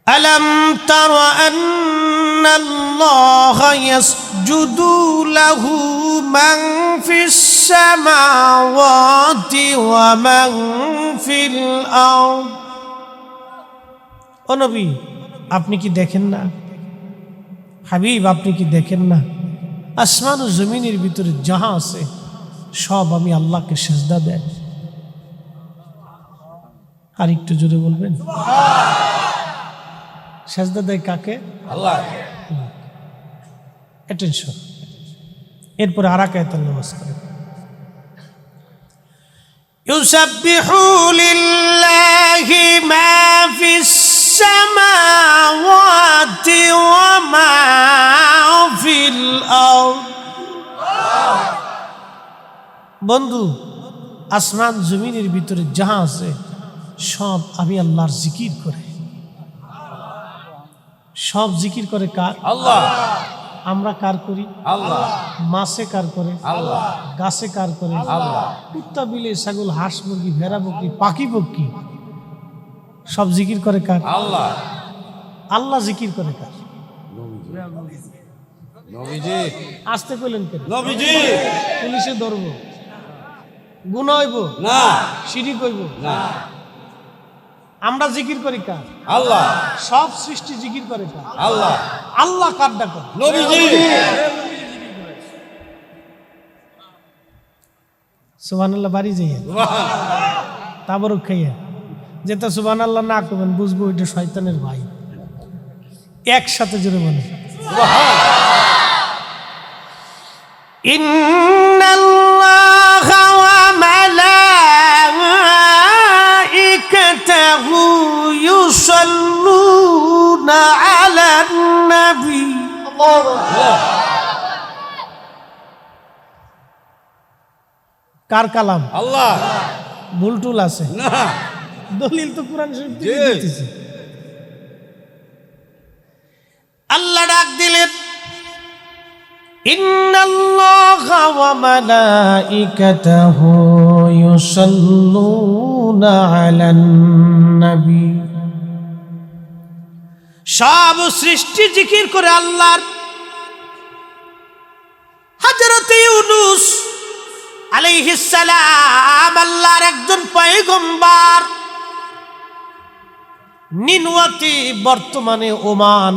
ألم تر أن الله يسجد له من في السماوات ومن في الأرض ও নবী আপনি কি দেখেন না, হাবিব আপনি কি দেখেন না, আসমান ও জমিনের ভিতরে যাহা আছে সব আমি আল্লাহকে সিজদা দেয়। আর একটু জোরে বলবেন, সিজদা দেয় কাকে? আল্লাহ। অ্যাটেনশন। এরপরে আর এক আয়াতের নামাজ করে ইউসাব্বিহু লিল্লাহি মা ফিস সামাওয়াতি ওয়া মা ফিল আরদ। বন্ধু, আসমান জমিনের ভিতরে যাহা আছে সব আমি আল্লাহর জিকির করে। সব জিকির করে কার? আল্লাহ। আমরা কার করি? আল্লাহ। মাছে কার করে? আল্লাহ। গাছে কার করে? আল্লাহ। কুত্তা বিলে ছাগল হাঁস মুরগি ভেড়া বকরি পাখি পক্ষী সব জিকির করে কার? আল্লাহ। আল্লাহ জিকির করে কার? নবীজি। আসতে কইলেন কেন? নবীজি। পুলিশে ধরবো, গুনাহ হইব না, শিরিক হইব না। আমরা জিকির করি কার? আল্লাহ। সব সৃষ্টি জিকির করে কার? আল্লাহ। আল্লাহ কার ডাকো? নবীজি। সুবহানাল্লাহ বাড়ি যাইয়া তাবরক খাইয়া যেটা সুবহানাল্লাহ না করবেন বুঝবো এটা শয়তানের ভাই। একসাথে জোরে বলেন ইন্নাল্লাহা ওয়া মালাইকাতাহু ইউসাল্লুনা আলান নবী। কার কালাম? আল্লাহ। ভুলটুল আছে না, দলিল তো কোরআন শরীফ থেকে দিতেছে। আল্লাহ ডাক দিলেন ইন্নাল্লাহা ওয়া মালাইকাতাহু ইউসাল্লুনা আলান নবী। সব সৃষ্টি জিকির করে আল্লাহর। হযরত ইউনূস আলাইহিস সালাম আল্লাহর একজন পয়গম্বর, নিনওয়াতে বর্তমানে ওমান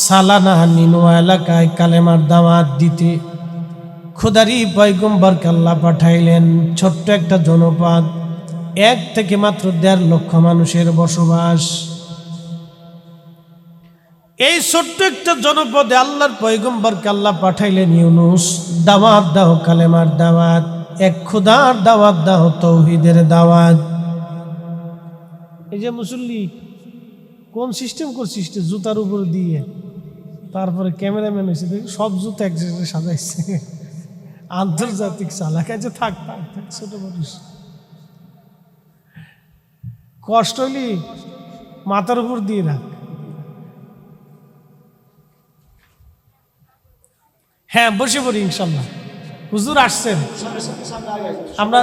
সালানা নিনওয়া এলাকায় কালেমার দাওয়াত দিতে খোদারি পয়গম্বরকে আল্লাহ পাঠাইলেন। ছোট্ট একটা জনপদ, 1 থেকে মাত্র 1.5 লক্ষ মানুষের বসবাস। এই ছোট্ট একটা জনপদে আল্লাহর পয়গম্বরকে আল্লাহ পাঠাইলেন, ইউনূস দাওয়াত দাও, কালেমার দাওয়াত, এক খোদার দাওয়াত দাও, তাওহীদের দাওয়াত। এই যে মুসল্লি কোন সিস্টেম করছিস? জুতার উপর দিয়ে, তারপরে ক্যামেরাম্যান হয়েছে, সব জুতা এক জায়গায় সাজাইছে। আন্তর্জাতিক চালাক আছে। থাক থাক থাক, ছোট মানুষ কষ্ট হইলি মাথার উপর দিয়ে রাখ। হ্যাঁ বসে পড়ি ইনশাল্লাহ। হুজুর আসছেন, আমরা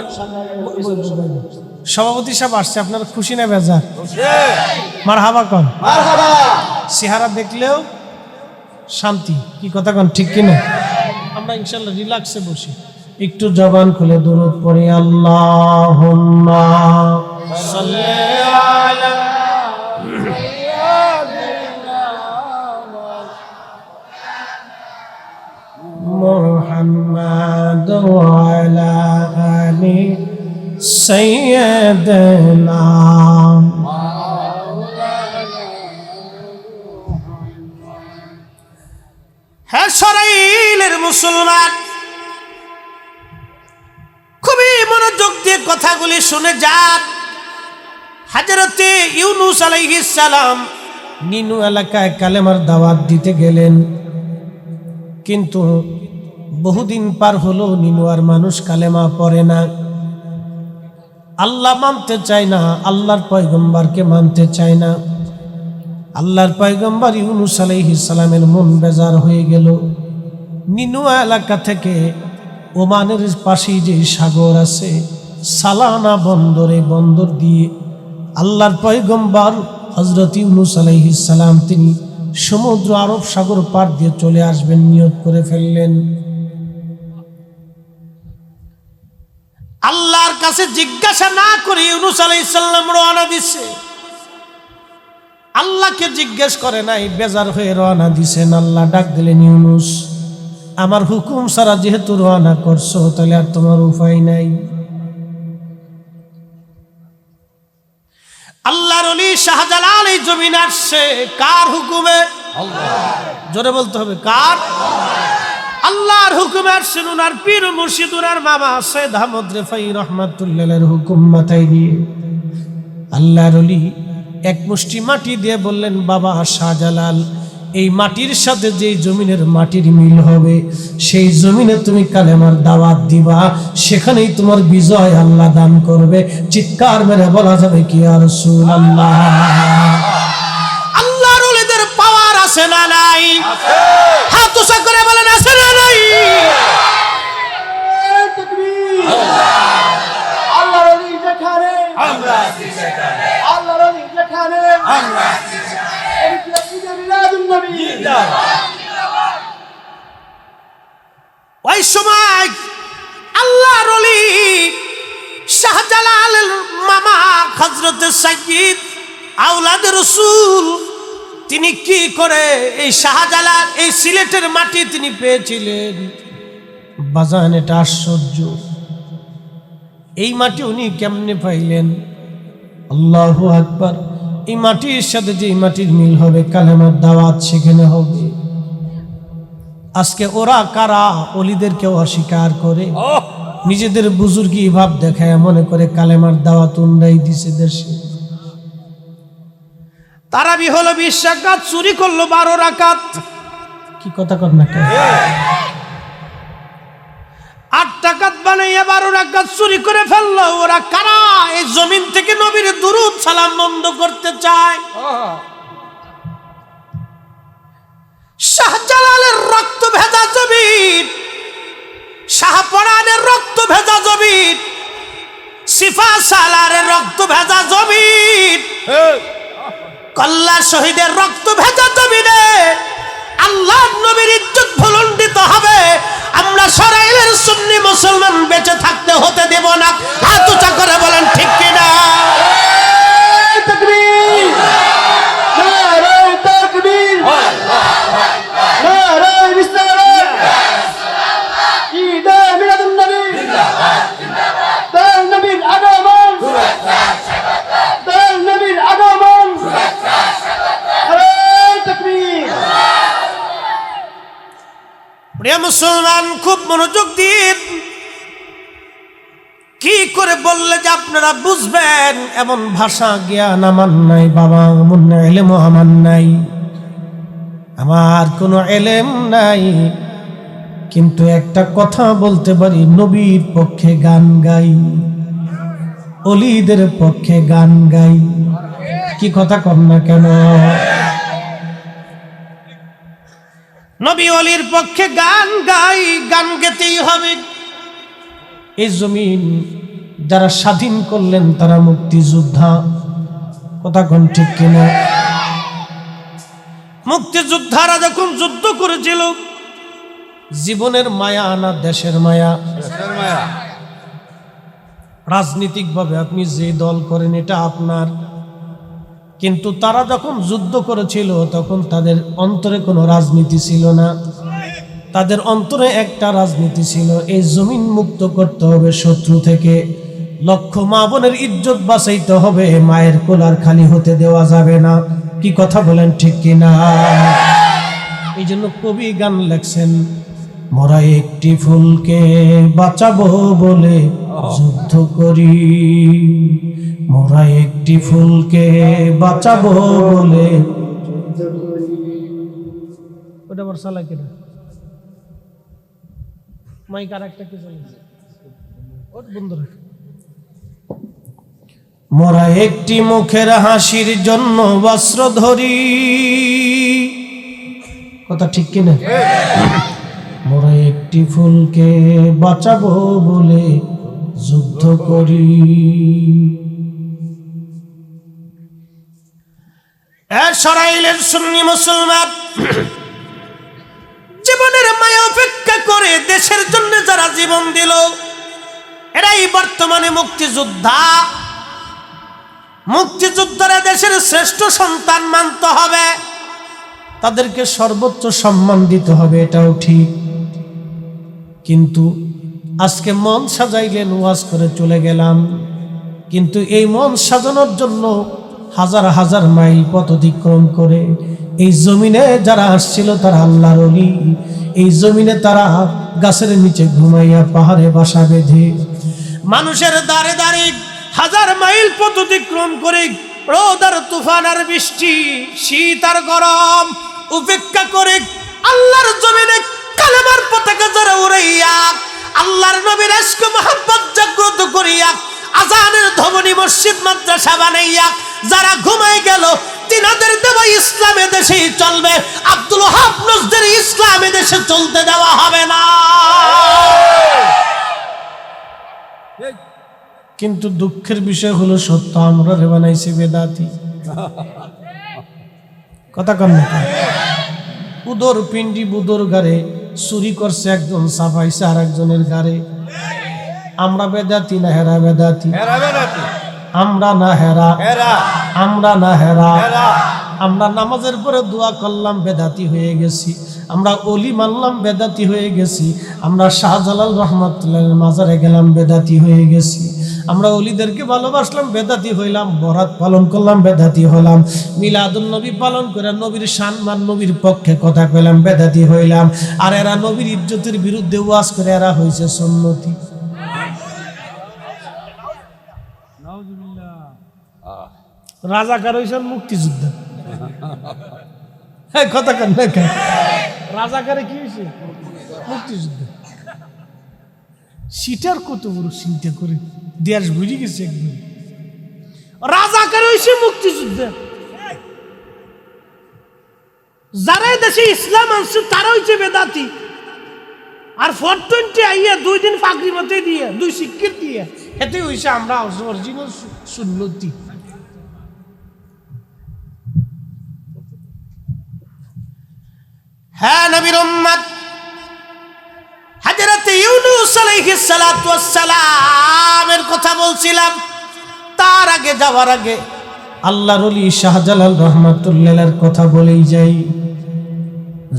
সভাপতি সাহেব আসছে, আপনারা খুশি না বেজার? মারহাবা কন। চেহারা দেখলেও শান্তি, কি কথা কন, ঠিক কিনা? আমরা ইনশাল্লাহ রিল্যাক্সে বসি, একটু জবান খুলে দুরূদ পড়ি। আল্লাহুম্মা সাল্লি আলা মুহাম্মাদ ওয়া আলা আলি সাইয়্যিদিনা। হ্যাঁ সরাইলের মুসলমান, খুবই মনোযোগ দিয়ে কথাগুলি শুনে যান। হযরতে ইউনূস আলাইহিস সালাম নিনু এলাকায় কালেমার দাওয়াত দিতে গেলেন, কিন্তু বহুদিন পার হলো নিনুয়ার মানুষ কালেমা পড়ে না, আল্লাহ মানতে চায় না, আল্লাহর পয়গম্বরকে মানতে চায় না। আল্লাহর পয়গম্বর ইউনূস আলাইহিস সালামের মন বেজার হয়ে গেল। নিনুয়া এলাকা থেকে ওমানের পাশেই যে সাগর আছে, সালানা বন্দরে, বন্দর দিয়ে আল্লাহর পয়গম্বর হযরত ইউনূস আলাইহিস সালাম তিনি সমুদ্র আরব সাগর পার দিয়ে চলে আসবেন নিয়ত করে ফেললেন। আল্লাহর কাছে জিজ্ঞাসা না করে ইউনূস আলাইহিস সালাম রওনা দিছে। আল্লাহকে জিজ্ঞেস করে নাই, বেজার হয়ে রওনা দিছেন। আল্লাহ ডাক দিলেন, ইউনূস আমার হুকুম ছাড়া যেহেতু রওনা করছো তাহলে আর তোমার উপায় নাই। আল্লাহর ওলি শাহজালাল এই জমিনে আসছে কার হুকুমে? জোরে বলতে হবে, কার? আল্লাহর হুকুমে আসছেন। উনার পীর মুর্শিদ, উনার মামা সৈয়দ আহমদ রেফাই রহমাতুল্লাহের হুকুম মাথায় নিয়ে আল্লাহর ওলি এক মুষ্টি মাটি দিয়ে বললেন, বাবা শাহজালাল, এই মাটির সাথে যেই জমিনের মাটির মিল হবে সেই জমিনে তুমি কালেমার দাওয়াত দিবা, সেখানেই তোমার বিজয় আল্লাহ দান করবে। চিৎকার মেরে বলা যাবে কি ইয়া রাসূলুল্লাহ? আল্লাহর ওলিদের পাওয়ার আছে না নাই? হাত উঁচা করে বলেন, আছে না নাই? তাকবীর! আল্লাহর ওলি যেখানে আমরা আছি সেখানে, আল্লাহর ওলি যেখানে আমরা আছি সেখানে। ওই সময় আল্লাহর ওলি শাহজালালের মামা হযরত সাইয়্যিদ আওলাদ রাসূল তিনি কি করে এই শাহজালাল এই সিলেটের মাটি তিনি পেয়েছিলেন। বাজান, এটা আশ্চর্য। এই মাটি উনি কেমনে পাইলেন? আল্লাহু আকবার। এই মাটির সাথে যে মাটির মিল হবে কালেমার দাওয়াত সেখানে হবে। আজকে ওরা কারা ওলিদেরকেও অস্বীকার করে, নিজেদের বুজুর্গি ভাব দেখায়, মনে করে কালেমার দাওয়াত উন্ডাই দিছে দেশে। তারাবি হলো 20 রাকাত, চুরি করলো 12 রাকাত। কি কথা কর না কেন? 8 রাকাত বানাইয়া 12 রাকাত চুরি করে ফেললো। ওরা কারা? এই জমিন থেকে নবীর দুরূদ সালাম বন্ধ করতে চায়। শাহজালালের রক্ত ভেজা জমিন, শাহপরানের রক্ত ভেজা জমিন, সিফা সালারের রক্ত ভেজা জমিন, কল্লা শহীদের রক্ত ভেজা জমিনে আল্লাহর নবীর ইজ্জত ভুলুণ্ঠিত হবে। আমরা সরাইলের সুন্নি মুসলমান বেঁচে থাকতে হতে দেব না। হাত উঁচা করে বলেন ঠিক কিনা? তাকবীর! নারে তাকবীর! নারে রিসালাত! ঈদে মিলাদুন নবী! তার নবীর আগমন! তার নবীর আগমন! নারে তাকবীর! প্রিয় মুসলমান, খুব মনোযোগ দিন। কি করে বললে যে আপনারা বুঝবেন এমন ভাষা জ্ঞান আমার নাই বাবা, এমন এলেমও আমার নাই, আমার কোনো এলেম নাই, কিন্তু একটা কথা বলতে পারি, নবীর পক্ষে গান গাই, ওলিদের পক্ষে গান গাই। কি কথা কর না কেন? নবী ওলির পক্ষে গান গাই, গান গেতেই হবে। এই জমিন যারা স্বাধীন করলেন তারা মুক্তিযোদ্ধা। কথা কোন ঠিক কিনা? মুক্তিযোদ্ধারা যখন যুদ্ধ করেছিল, জীবনের মায়া না দেশের মায়া? রাজনৈতিক ভাবে আপনি যে দল করেন এটা আপনার, কিন্তু তারা যখন যুদ্ধ করেছিল তখন তাদের অন্তরে কোনো রাজনীতি ছিল না, তাদের অন্তরে একটা রাজনীতি ছিল, এই জমিন মুক্ত করতে হবে শত্রু থেকে, লক্ষ মা বোনের ইজ্জত বাঁচাইতে হবে, মায়ের কোলার খালি হতে দেওয়া যাবে না। কি কথা বলেন ঠিক কিনা? এই জন্য কবি গান লেখছেন, মোরা একটি ফুলকে বাঁচাবো বলে যুদ্ধ করি, মোরা একটি ফুলকে বাঁচাবো বলে। ওটা বর্ষা লাগে না, মাইক আর একটা কি চলেছে, ওর বন্ধ রাখ। মোরা একটি মুখের হাসির জন্য বস্ত্র ধরি। কথা ঠিক কিনা? মোরা একটি ফুলকে বাঁচাবো বলে যুদ্ধ করি। সরাইলের সুন্নি মুসলমান, জীবনের মায়া অপেক্ষা করে দেশের জন্য যারা জীবন দিল, এরাই বর্তমানে মুক্তিযোদ্ধা। মুক্তিযোদ্ধারা দেশের শ্রেষ্ঠ সন্তান মানতে হবে, তাদেরকে সর্বোচ্চ সম্মান দিতে হবে, এটাও ঠিক। কিন্তু আজকে মন সাজাইলেন, ওয়াজ করে চলে গেলাম, কিন্তু এই মন সাজানোর জন্য হাজার হাজার মাইল পথ অতিক্রম করে এই জমিনে যারা আসছিল তারা আল্লাহর ওলি। এই জমিনে তারা গাছের নিচে ঘুমাইয়া, পাহাড়ে বাসা বেঁধে, মানুষের দাঁড়ে দাঁড়ে হাজার মাইল পথ অতিক্রম করে রোদ আর তুফান আর বৃষ্টি, শীত আর গরম উপেক্ষা করে আল্লাহর জমিনে কালেমার পতাকা যারা উড়াইয়া, আল্লাহর নবীর ইশক মুহাব্বত জাগ্রত করিয়া, আজানের ধ্বনি মসজিদ মাদ্রাসা বানাইয়া যারা ঘুমায় গেল, তিনাদের দেওয়া ইসলামে দেশেই চলবে। আব্দুল ওয়াহাব নজরুল ইসলামে দেশে চলতে দেওয়া হবে না। কিন্তু দুঃখের বিষয় হলো সত্য, আমরা রে বানাইছি বেদাতি। কথা কন না, উদর পিন্ডি বুদর গারে চুরি করছে একজন, সাফাইছে আর একজনের গারে। আমরা বেদাতি না হেরা বেদাতি? আমরা না হেরা, আমরা না হেরা। আমরা নামাজের পরে দোয়া করলাম, বেদাতি হয়ে গেছি। আমরা ওলি মানলাম, বেদাতি হয়ে গেছি। আমরা শাহজালাল রহমাতুল্লাহের মাজারে গেলাম, বেদাতি হয়ে গেছি। আমরা ওলিদেরকে ভালোবাসলাম, বেদাতি হইলাম। বরাত পালন করলাম, বেদাতি হলাম। মিলাদুন নবী পালন করে নবীর সম্মান, নবীর পক্ষে কথা কইলাম, বেদাতি হইলাম। আর এরা নবীর ইজ্জতের বিরুদ্ধে ওয়াজ করে এরা হয়েছে সুন্নতি। রাজাকার হইছেন মুক্তিযুদ্ধ। কথা কেন রাজাকারে কি হয়েছে? মুক্তিযুদ্ধ। সিটার কত বড় চিন্তা করে দেশ বুঝে গেছে একবার। রাজাকার হয়েছে মুক্তিযুদ্ধ। যারা দেশে ইসলাম আনছে তারা হয়েছে বেদাতি। আর 420 আইয়া 2 দিন পাগড়ি মতে দিয়ে 2 শিক্ষিত দিয়ে এতে হয়েছে আমরা অরিজিনাল সুন্নতি। হ্যাঁ, নবীর উম্মত হযরত ইউনূস আলাইহিস সালাতু ওয়াস সালামের কথা বলছিলাম। তার আগে যাওয়ার আগে আল্লাহর ওলি শাহজালাল রহমাতুল্লাহর কথা বলেই যাই।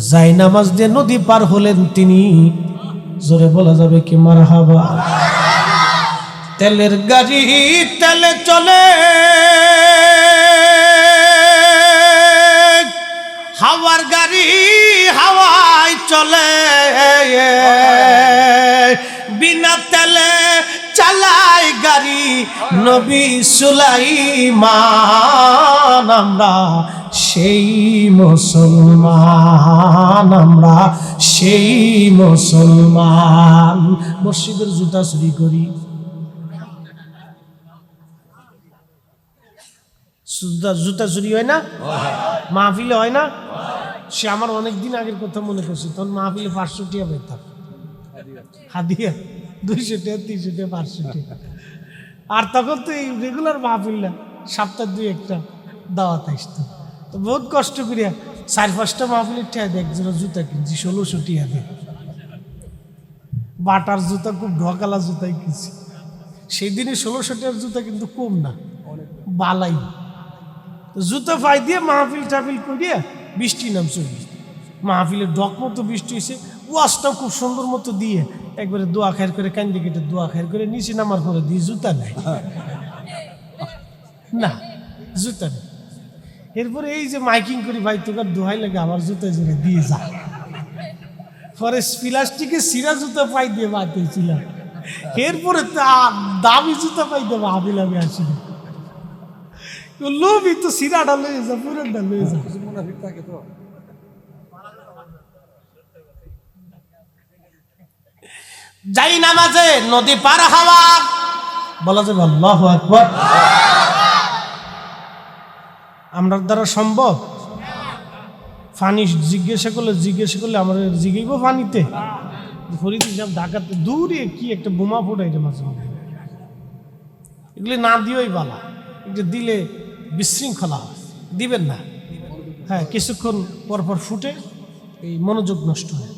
যাই নামাজ দিয়ে নদী পার হলেন তিনি, জোরে বলা যাবে কি মারহাবা। তেলের গাড়ি তেলে চলে, হাওয়ার গাড়ি হাওয়ায় চলে, বিনা তেলে চালায় গাড়ি নবী সুলাইমান। আমরা সেই মুসলমান, আমরা সেই মুসলমান। মসজিদের জুতা চুরি করি, জুতা চুরি হয় না? মাহফিলে হয় না? সে আমার অনেকদিন আগের কথা মনে করছে। তখন মাহফিলে 500 টাকা পেতাম হাদিয়া, 200 টাকা 300 টাকা 500 টাকা। আর তখন তো এই রেগুলার মাহফিল না, সপ্তাহ 2-1টা দাওয়াত আসতো। তো বহুত কষ্ট করিয়া 4-5টা মাহফিলের টাকা দিয়ে একজোড়া জুতা কিনছি, 1600 টাকা দিয়ে। বাটার জুতা, খুব ঢকালা জুতাই কিনছি সেই দিনে। 1600 টাকার জুতা কিন্তু কম না, বালাই। জুতো পাই দিয়ে মাহফিল টাফিল করিয়া বৃষ্টি নামছে। মাহফিলের ডক মতো বৃষ্টি হয়েছে, ওয়াজটাও খুব সুন্দর মতো দিয়ে একবারে দোয়া খায়ের করে, কান্দি কেটে দোয়া খায়ের করে নিচে নামার পরে দিয়ে জুতা নাই, না জুতা নেই। এরপরে এই যে মাইকিং করি, ভাই তোকার দোহাই লাগে আমার জুতা জোরে দিয়ে যা। পরে প্লাস্টিকের সিরা জুতা পাই দিয়ে বাদ দিয়েছিলাম। এরপরে দামি জুতা পাই দিয়ে মাহফিল আমি আসি না। লোভই তো সিরাটা লয়ে যা, পুরোটা লয়ে যা। যাই নামাজে নদী পার হাওয়া, বলা যাবে আল্লাহু আকবার। আমরার দ্বারা সম্ভব? পানি জিজ্ঞাসা করলে আমরা জিগাইব পানিতে? ফরিদ হিসাব ঢাকাতে দূরে কি একটা বোমা ফোটাইছে মাঝে মাঝে। এগুলি না দিয়েই বালা, একটু দিলে বিশৃঙ্খলা দিবেন না। হ্যাঁ, কিছুক্ষণ পরপর ফুটে এই মনোযোগ নষ্ট হয়,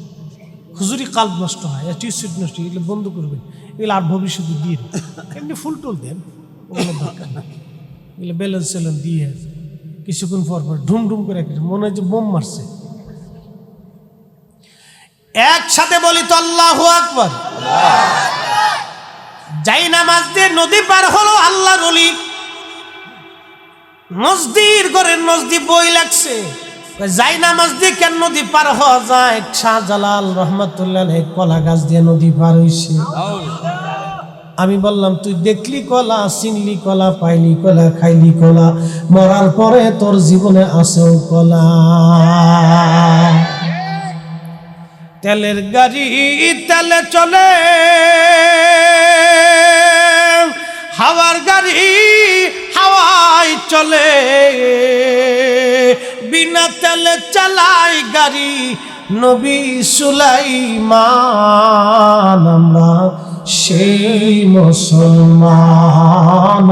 হুজুরি কাল্প নষ্ট হয়, অ্যাটিটিউড নষ্ট হয়, এগুলো বন্ধ করবেন। এগুলো আর ভবিষ্যতে দিয়ে দেন, এমনি ফুল টুল দেন, ওগুলো দরকার না। এগুলো ব্যালেন্স স্যালেন্স দিয়ে কিছুক্ষণ পরপর ঢুম ঢুম করে মনে হয় যে বোম মারছে। একসাথে বলি তো আল্লাহু আকবার। যাই নামাজ দিয়ে নদী পার হলো আল্লাহর ওলি, নজদির ঘরের নজদি বই লাগছে, যাই নামাজ দিয়ে কেন নদী পার হওয়া যায়? শাহজালাল রহমাতুল্লাহ কলা গাছ দিয়ে নদী পার হইছে। আমি বললাম, তুই দেখলি কলা, চিনলি কলা, পাইলি কলা, খাইলি কলা, মরার পরে তোর জীবনে আছেও কলা। তেলের গাড়ি তেলে চলে, হাওয়ার গাড়ি হাওয়ায় চলে, বিনা তেলে চালাই গাড়ি নবী সুলাইমান। আমরা সেই মুসলমান,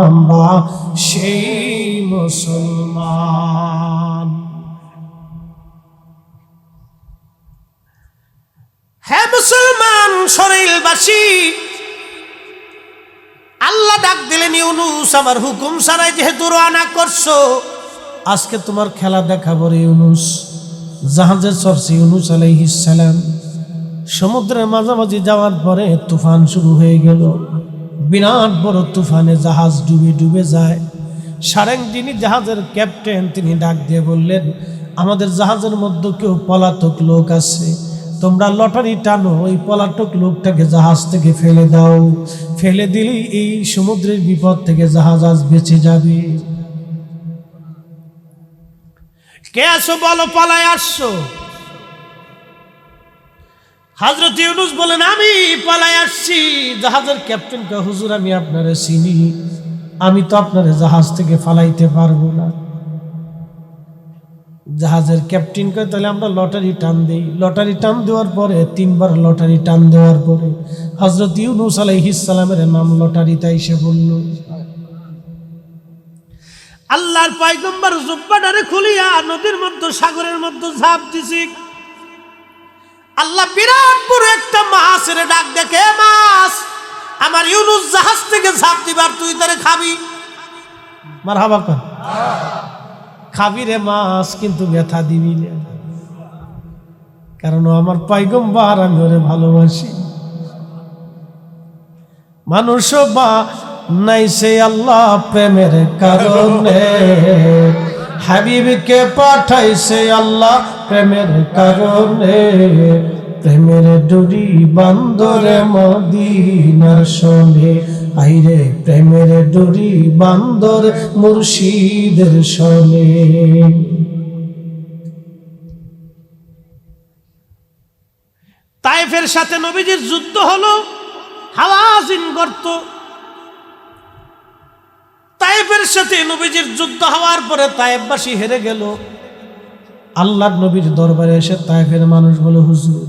আমরা সেই মুসলমান। হ্যাঁ মুসলমান শরীরবাসী, আল্লাহ ডাক দিলেন, ইউনুস আমার হুকুম ছাড়াই যেহেতু রওনা করছো, আজকে তোমার খেলা দেখাবো রে ইউনুস। জাহাজে চড়ছে ইউনুস আলাইহিস সালাম। সমুদ্রের মাঝামাঝি যাওয়ার পরে তুফান শুরু হয়ে গেল, বিরাট বড় তুফানে জাহাজ ডুবে ডুবে যায়। সারেঙ্গিনী জাহাজের ক্যাপ্টেন তিনি ডাক দিয়ে বললেন, আমাদের জাহাজের মধ্যে কেউ পলাতক লোক আছে, তোমরা লটারি টানো, ওই পলাতক লোকটাকে জাহাজ থেকে ফেলে দাও, ফেলে দিলেই এই সমুদ্রের বিপদ থেকে জাহাজ আজ বেঁচে যাবে। কে আসো বলো, পলায় আসছো? হযরত ইউনুস বলেন, আমি পলায় আসছি। জাহাজের ক্যাপ্টেন কে, হুজুর আমি আপনারে চিনি, আমি তো আপনারে জাহাজ থেকে ফালাইতে পারবো না। জাহাজের ক্যাপ্টেন কে, তাহলে আমরা লটারি টান দেই। লটারি টান দেওয়ার পরে 3 বার লটারি টান দেওয়ার পরে হযরত ইউনুস আলাইহিস সালামের নাম লটারিতে এসে বলল। আল্লাহর পয়গম্বর জুব্বাটারে খুলিয়া নদীর মধ্যে, সাগরের মধ্যে ঝাঁপ দিছি। আল্লাহ বিরাট বড় একটা মাছের ডাক দেখে, মাছ আমার ইউনুস জাহাজ থেকে ঝাঁপ দিবার, তুই তারে খাবি। মারহাবা কর, খাবি রে মাছ, কিন্তু ব্যথা দিবি না, কারণ আমার পয়গম্বর, আমি ওরে ভালোবাসি। মানুষ বা নাই সে আল্লাহ প্রেমের কারণে, হাবিবকে পাঠাইছে আল্লাহ প্রেমের কারণে। প্রেমের ডুরি বান্দরে মদিনার সনে, আইরে প্রেমের ডুরি বান্দর মুর্শিদের সনে। তায়েফের সাথে নবীজির যুদ্ধ হলো, হাওয়াজিন গর্ত। তায়েফের সাথে নবীজির যুদ্ধ হওয়ার পরে তায়েফবাসী হেরে গেল। আল্লাহর নবীর দরবারে এসে তায়েফের মানুষ বলে, হুজুর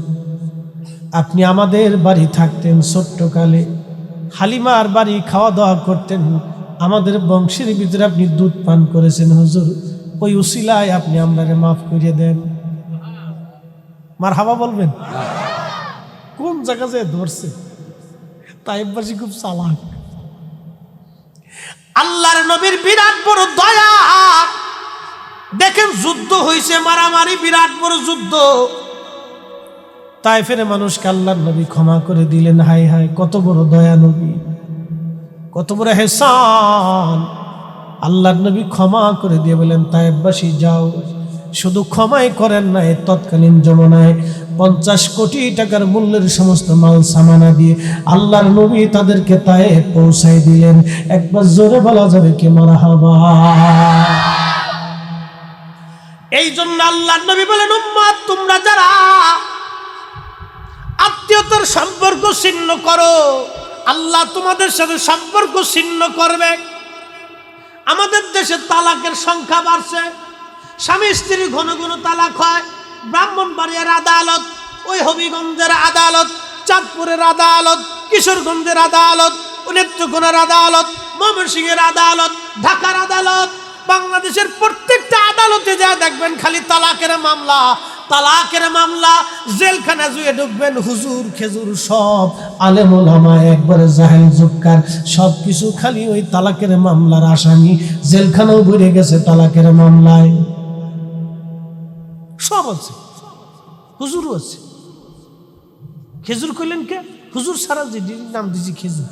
আপনি আমাদের বাড়ি থাকতেন, ছোট্টকালে হালিমার বাড়ি খাওয়া দাওয়া করতেন, আমাদের বংশের ভিতরে আপনি দুধ পান করেছেন, হুজুর ওই উসিলায় আপনি আমাদের মাফ করে দেন। মারহাবা বলবেন। কোন জায়গা যে ধরছে, তায়েফবাসী খুব চালাক। আল্লাহর নবীর বিরাট বড় দয়া, দেখেন যুদ্ধ হয়েছে, মারামারি, বিরাট বড় যুদ্ধ। তায়েফের মানুষকে আল্লাহর নবী ক্ষমা করে দিলেন। হায় হায়, কত বড় দয়া নবী, কত বড় হেসান। আল্লাহর নবী ক্ষমা করে দিয়ে বলেন, তায়েফবাসী যাও। শুধু ক্ষমাই করেন নাই, তৎকালীন জমানায় 50 কোটি টাকার মূল্যের সমস্ত মাল সামানা দিয়ে আল্লাহর নবী তাদেরকে তায়েফ পৌঁছাই দিলেন। একবার জোরে বলা যাবে কি মারহাবা। এই জন্য আল্লাহর নবী বলেন, উম্মত তোমরা যারা আত্মীয়তার সম্পর্ক ছিন্ন করো, আল্লাহ তোমাদের সাথে সম্পর্ক ছিন্ন করবে। আমাদের দেশে তালাকের সংখ্যা বাড়ছে, স্বামী স্ত্রী ঘন ঘন তালাক হয়। ব্রাহ্মণবাড়িয়ার আদালত, ওই হবিগঞ্জের আদালত, চাঁদপুরের আদালত, কিশোরগঞ্জের আদালত, নেত্রকোনার আদালত, ময়মনসিংহের আদালত, ঢাকার আদালত, বাংলাদেশের প্রত্যেক প্রত্যেকটা আদালতে যা দেখবেন খালি তালাকের মামলা, তালাকের মামলা। জেলখানা জুয়ে ঢুকবেন, হুজুর খেজুর সব আলেম ওলামা একবারে জাহেল জুক্কার, সব কিছু খালি ওই তালাকের মামলার আসামি। জেলখানাও ভরে গেছে তালাকের মামলায়, সব আছে, হুজুরও আছে। খেজুর কইলেন কে? হুজুর সারা যে নাম দিছি খেজুর,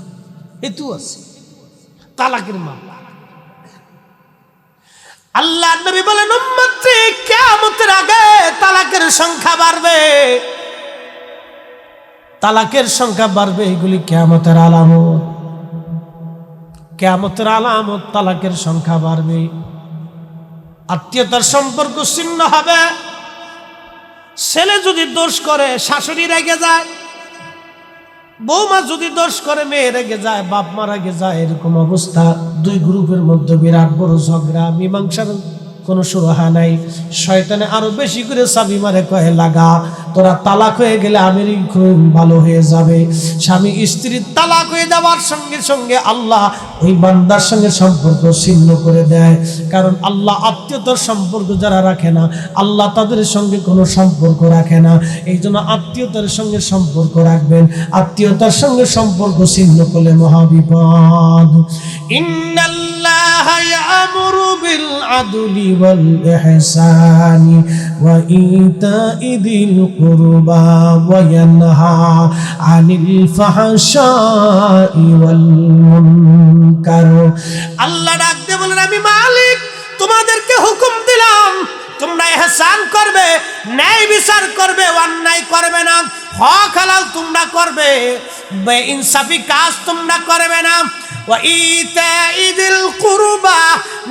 এতু আছে তালাকের মামলা। আল্লাহ নবী বলেন উম্মতে কিয়ামতের আগে তালাকের সংখ্যা বাড়বে, তালাকের সংখ্যা বাড়বে। এগুলি কিয়ামতের আলামত, কিয়ামতের আলামত, তালাকের সংখ্যা বাড়বে। আত্মীয়তার সম্পর্ক ছিন্ন হবে। ছেলে যদি দোষ করে শাশুড়ি রেগে যায়, বৌমা যদি দোষ করে মেয়ে রেগে যায়, বাপ মা রেগে যায়। এরকম অবস্থা, দুই গ্রুপের মধ্যে বিরাট বড় ঝগড়া, মীমাংসার কোনো সুরাহা নাই। শয়তানে আরো বেশি করে চাবি মারে, কয়ে লাগা, তোরা তালাক হয়ে গেলে আমেরই খুব ভালো হয়ে যাবে। স্বামী স্ত্রীর তালাক হয়ে যাওয়ার সঙ্গে সঙ্গে আল্লাহ ওই বান্দার সঙ্গে সম্পর্ক ছিন্ন করে দেয়। কারণ আল্লাহ আত্মীয়তার সম্পর্ক যারা রাখে না, আল্লাহ তাদের সঙ্গে কোনো সম্পর্ক রাখে না। এই জন্য আত্মীয়তার সঙ্গে সম্পর্ক রাখবেন। আত্মীয়তার সঙ্গে সম্পর্ক ছিন্ন করলে মহাবিপদ। ইন্নাল্লাহা ইয়ামুরু বিল আদলি ওয়াল ইহসানি ওয়া ইতাই যিল কুরবা ওয়া ইয়ানহা আনিল ফাহশাই ওয়াল মুনকার। আল্লাহ ডাক দিয়ে বলেন, আমি মালিক, তোমাদেরকে হুকুম দিলাম তোমরা ইহসান করবে, ন্যায় বিচার করবে, অন্যায় করবে না, হক হালাল তোমরা করবে, বেইনসাফি কাজ তোমরা করবে না। ওয়া ইতাই যিল কুরবা,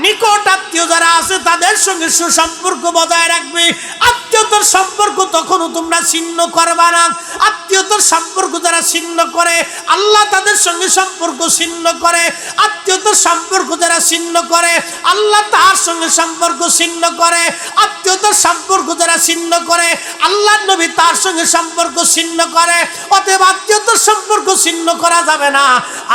নিকট আত্মীয় যারা আছে তাদের সঙ্গে সুসম্পর্ক বজায় রাখবে। আত্মীয়তার সম্পর্ক তখনও তোমরা ছিন্ন করবা না। আত্মীয়তার সম্পর্ক যারা ছিন্ন করে, আল্লাহ তাদের সঙ্গে সম্পর্ক ছিন্ন করে। আত্মীয়তার সম্পর্ক যারা ছিন্ন করে, আল্লাহ তার সঙ্গে সম্পর্ক ছিন্ন করে। আত্মীয়তার সম্পর্ক যারা ছিন্ন করে, আল্লাহ নবী তার সঙ্গে সম্পর্ক ছিন্ন করে। অতএব আত্মীয়তার সম্পর্ক ছিন্ন করা যাবে না।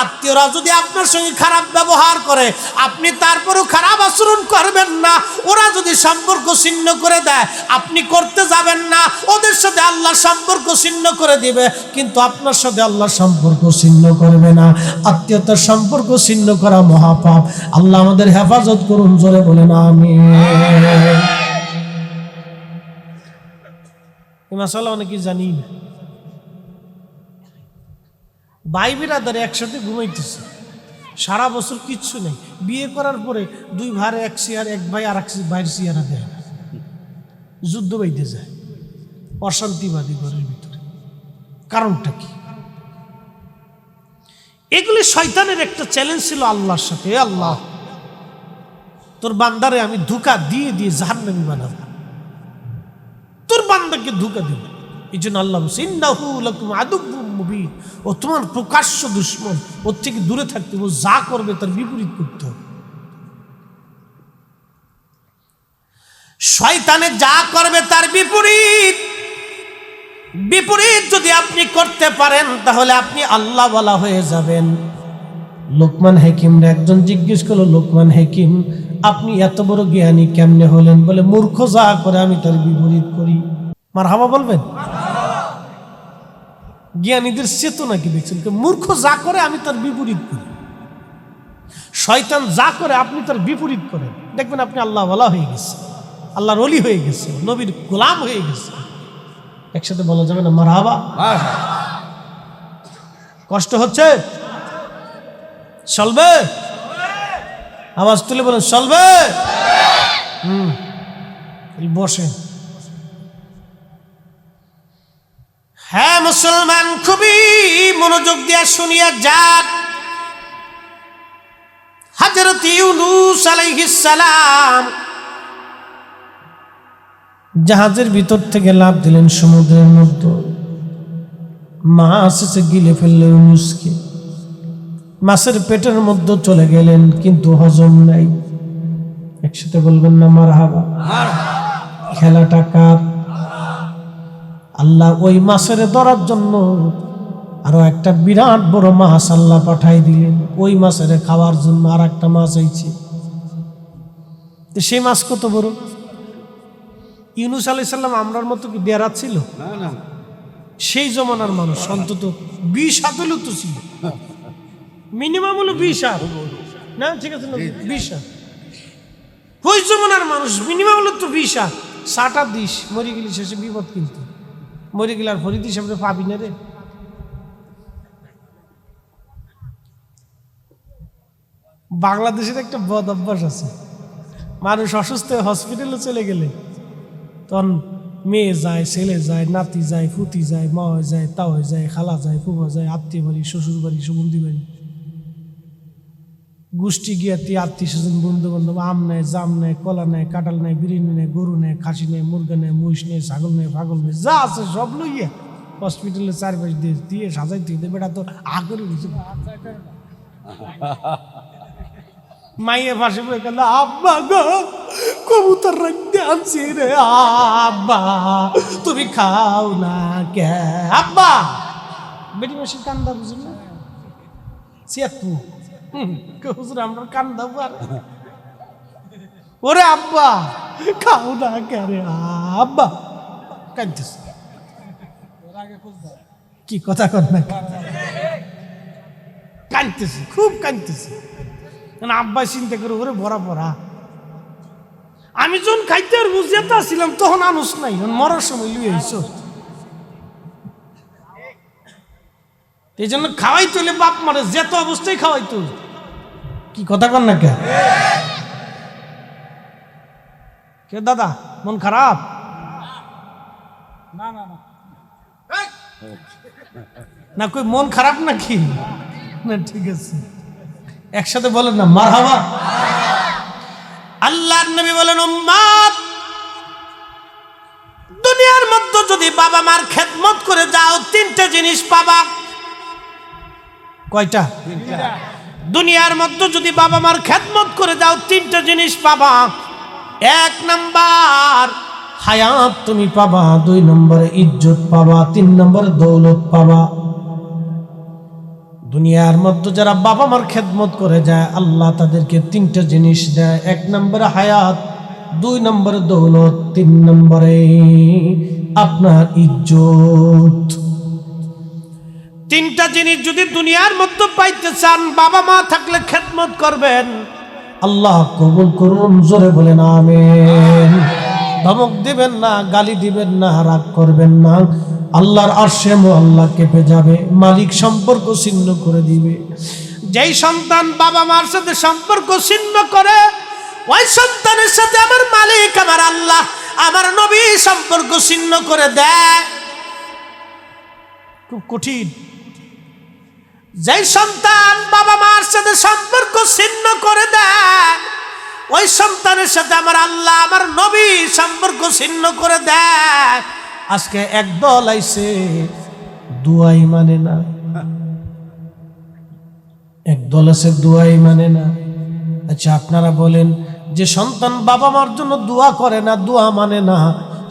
আত্মীয়রা যদি আপনার সঙ্গে খারাপ ব্যবহার করে, আপনি তারপরও খারাপ আচরণ করবেন না। ওরা যদি সম্পর্ক ছিন্ন করে দেয়, আপনি করতে যাবেন না। ওদের সাথে আল্লাহ সম্পর্ক ছিন্ন করে দিবে, কিন্তু আপনার সাথে আল্লাহ সম্পর্ক ছিন্ন করবে না। আত্মীয়তার সম্পর্ক ছিন্ন করা মহাপাপ। আল্লাহ আমাদের হেফাজত করুন, জোরে বলেন আমিন। এই মাসালা অনেকে জানি না। ভাই বিরাদার একসাথে ঘুমাইতেছে, সারা বছর কিচ্ছু নেই। বিয়ে করার পরে দুই ভাই এক চেয়ার, এক ভাই আর এক ভাইয়ের চেয়ারা দেয় না, যুদ্ধ বাইতে যায়, অশান্তিবাদী ঘরের ভিতরে। কারণটা কি? এগুলি শয়তানের একটা চ্যালেঞ্জ ছিল আল্লাহর সাথে। আল্লাহ, তোর বান্দারে আমি ধোঁকা দিয়ে দিয়ে জাহান্নামী বানাবো, তোর বান্দাকে ধোঁকা দিব। এই জন্য আল্লাহ বলছে, ইন্নাহু লাকুম আদুউম মুবিন, ও তোমার প্রকাশ্য দুশমন, ওর থেকে দূরে থাকতে, ও যা করবে তার বিপরীত করতে হবে। শয়তানে যা করবে তার বিপরীত। বিপরীত যদি আপনি করতে পারেন, তাহলে আপনি আল্লাহ ওয়ালা হয়ে যাবেন। লোকমান হাকিমরা একজন জিজ্ঞেস করলো, লোকমান হাকিম, আপনি এত বড় জ্ঞানী কেমনে হলেন? বলে, মূর্খ যা করে আমি তার বিপরীত করি। মারহাবা বলবেন? জ্ঞানীদের চেতনা কি দেখছেন? মূর্খ যা করে আমি তার বিপরীত করি। শয়তান যা করে আপনি তার বিপরীত করেন, দেখবেন আপনি আল্লাহ ওয়ালা হয়ে গেছে, আল্লাহর ওলি হয়ে গেছে, নবীর গোলাম হয়ে গেছে। একসাথে বলা যাবে না মারহাবা? কষ্ট হচ্ছে? চলবে? আওয়াজ তুলে বলেন চলবে। বসে। হ্যাঁ মুসলমান, খুবই মনোযোগ দিয়ে শুনিয়া যান। হযরত ইউনূস আলাইহিস সালাম জাহাজের ভিতর থেকে লাফ দিলেন সমুদ্রের মধ্যে। মাছ এসে গিলে ফেললেন ইউনূসকে। মাছের পেটের মধ্যে চলে গেলেন, কিন্তু হজম নাই। একসাথে বলবেন না মারহাবা? খেলাটা কার? আল্লাহ ওই মাছের ধরার জন্য আরো একটা বিরাট বড় মাছ আল্লাহ পাঠাই দিলেন। ওই মাছের খাওয়ার জন্য আর একটা মাছ আইছে। তো সেই মাছ কত বড়? ইউনুস আলাইহিস সালাম আমরার মতো কি বেড়া ছিল? না না, সেই জমানার মানুষ অন্তত 20 হাত হলেও তো ছিল, মিনিমাম হলো 20 হাত, না ঠিক আছে না, 20 হাত। ওই জমানার মানুষ মিনিমাম হলো তো 20 হাত। 60 হাত দিস, মরে গেলি শেষে বিপদ, কিন্তু মরে গেলে আর ফরিদ হিসাবে পাবি না রে। বাংলাদেশের একটা বদ অভ্যাস আছে, মানুষ অসুস্থ হয়ে হসপিটালে চলে গেলে তখন মেয়ে যায়, ছেলে যায়, নাতি যায়, ফুতি যায়, মা যায়, তাও যায়, খালা যায়, ফুফা যায়, আত্মীয় বাড়ি, শ্বশুর বাড়ি, সুগন্ধি বাড়ি, গোষ্ঠী গিয়াতি, আত্মীয় স্বজন, বন্ধু বান্ধব, আম নেয়, জাম নেয়, কলা নেয়, কাঁঠাল নেয়, বিরিয়ানি নেয়, গরু নেয়, খাসি নেয়, মুরগা নেয়, মহিষ নেয়, ছাগল নেয়, পাগল নেয়, যা আছে সব লইয়া হসপিটালে চারপাশ দিয়ে দিয়ে সাজাইতে দিতে বেটা তো আগরে বুঝে মাইয়ে পাশে বলে গেল, আব্বা গো কবুতর রাখতে আনছি রে আব্বা, তুমি খাও না কে আব্বা? বেটি মাসির কান্দা বুঝুন না, সিয়াতু হুজুর আমরা কান্দা আর ওরে আব্বা খাও না কে রে আব্বা, কাঁদতেছে। কি কথা কর না, কাঁদতেছে, খুব কাঁদতেছে। আব্বা চিন্তা করে ওরে ভরা ভরা, আমি যখন খাইতে আর বুঝিয়ে আসছিলাম তখন আনুস নাই, মরার সময় লুই আইস। এই জন্য খাওয়াই তোলে বাপ মারে, যেত অবস্থায় খাওয়াই তো। কি কথা কর না কে দাদা, মন খারাপ? না না না না, কই মন খারাপ নাকি? না ঠিক আছে, একসাথে বলেন না মারহাবা। আল্লাহর নবী বলেন, উম্মত দুনিয়ার মধ্যে যদি বাবা মার খেদমত করে যাও 3টে জিনিস পাবা। কয়টা? দুনিয়ার মধ্যে যদি বাবা মার খেদমত করে যাও 3টে জিনিস পাবা। 1 নাম্বার হায়াত তুমি পাবা, 2 নম্বরে ইজ্জত পাবা, 3 নম্বরে দৌলত পাবা। দুনিয়ার মধ্যে যারা বাবা মার খেদমত করে যায় আল্লাহ তাদেরকে 3টে জিনিস দেয়। 1 নম্বরে হায়াত, 2 নম্বরে দৌলত, 3 নম্বরে আপনার ইজ্জত। 3টা জিনিস যদি দুনিয়ার মধ্যে পাইতে চান, বাবা মা থাকলে খেদমত করবেন। আল্লাহ কবুল করুন, জোরে বলেন আমিন। ধমক দিবেন না, গালি দিবেন না, রাগ করবেন না। আল্লাহর আরশে মুআল্লা কেঁপে যাবে, মালিক সম্পর্ক ছিন্ন করে দিবে। যেই সন্তান বাবা মার সাথে সম্পর্ক ছিন্ন করে, ওই সন্তানের সাথে আমার মালিক, আমার আল্লাহ, আমার নবী সম্পর্ক ছিন্ন করে দেয়। খুব কঠিন। যেই সন্তান বাবা মার সাথে সম্পর্ক ছিন্ন করে দেয়, ওই সন্তানের সাথে আমার আল্লাহ, আমার নবী সম্পর্ক ছিন্ন করে দেয়। আজকে একদল আইছে দুয়াই মানে না, একদল আছে দুয়াই মানে না। আচ্ছা আপনারা বলেন, যে সন্তান বাবা মার জন্য দোয়া করে না, দোয়া মানে না,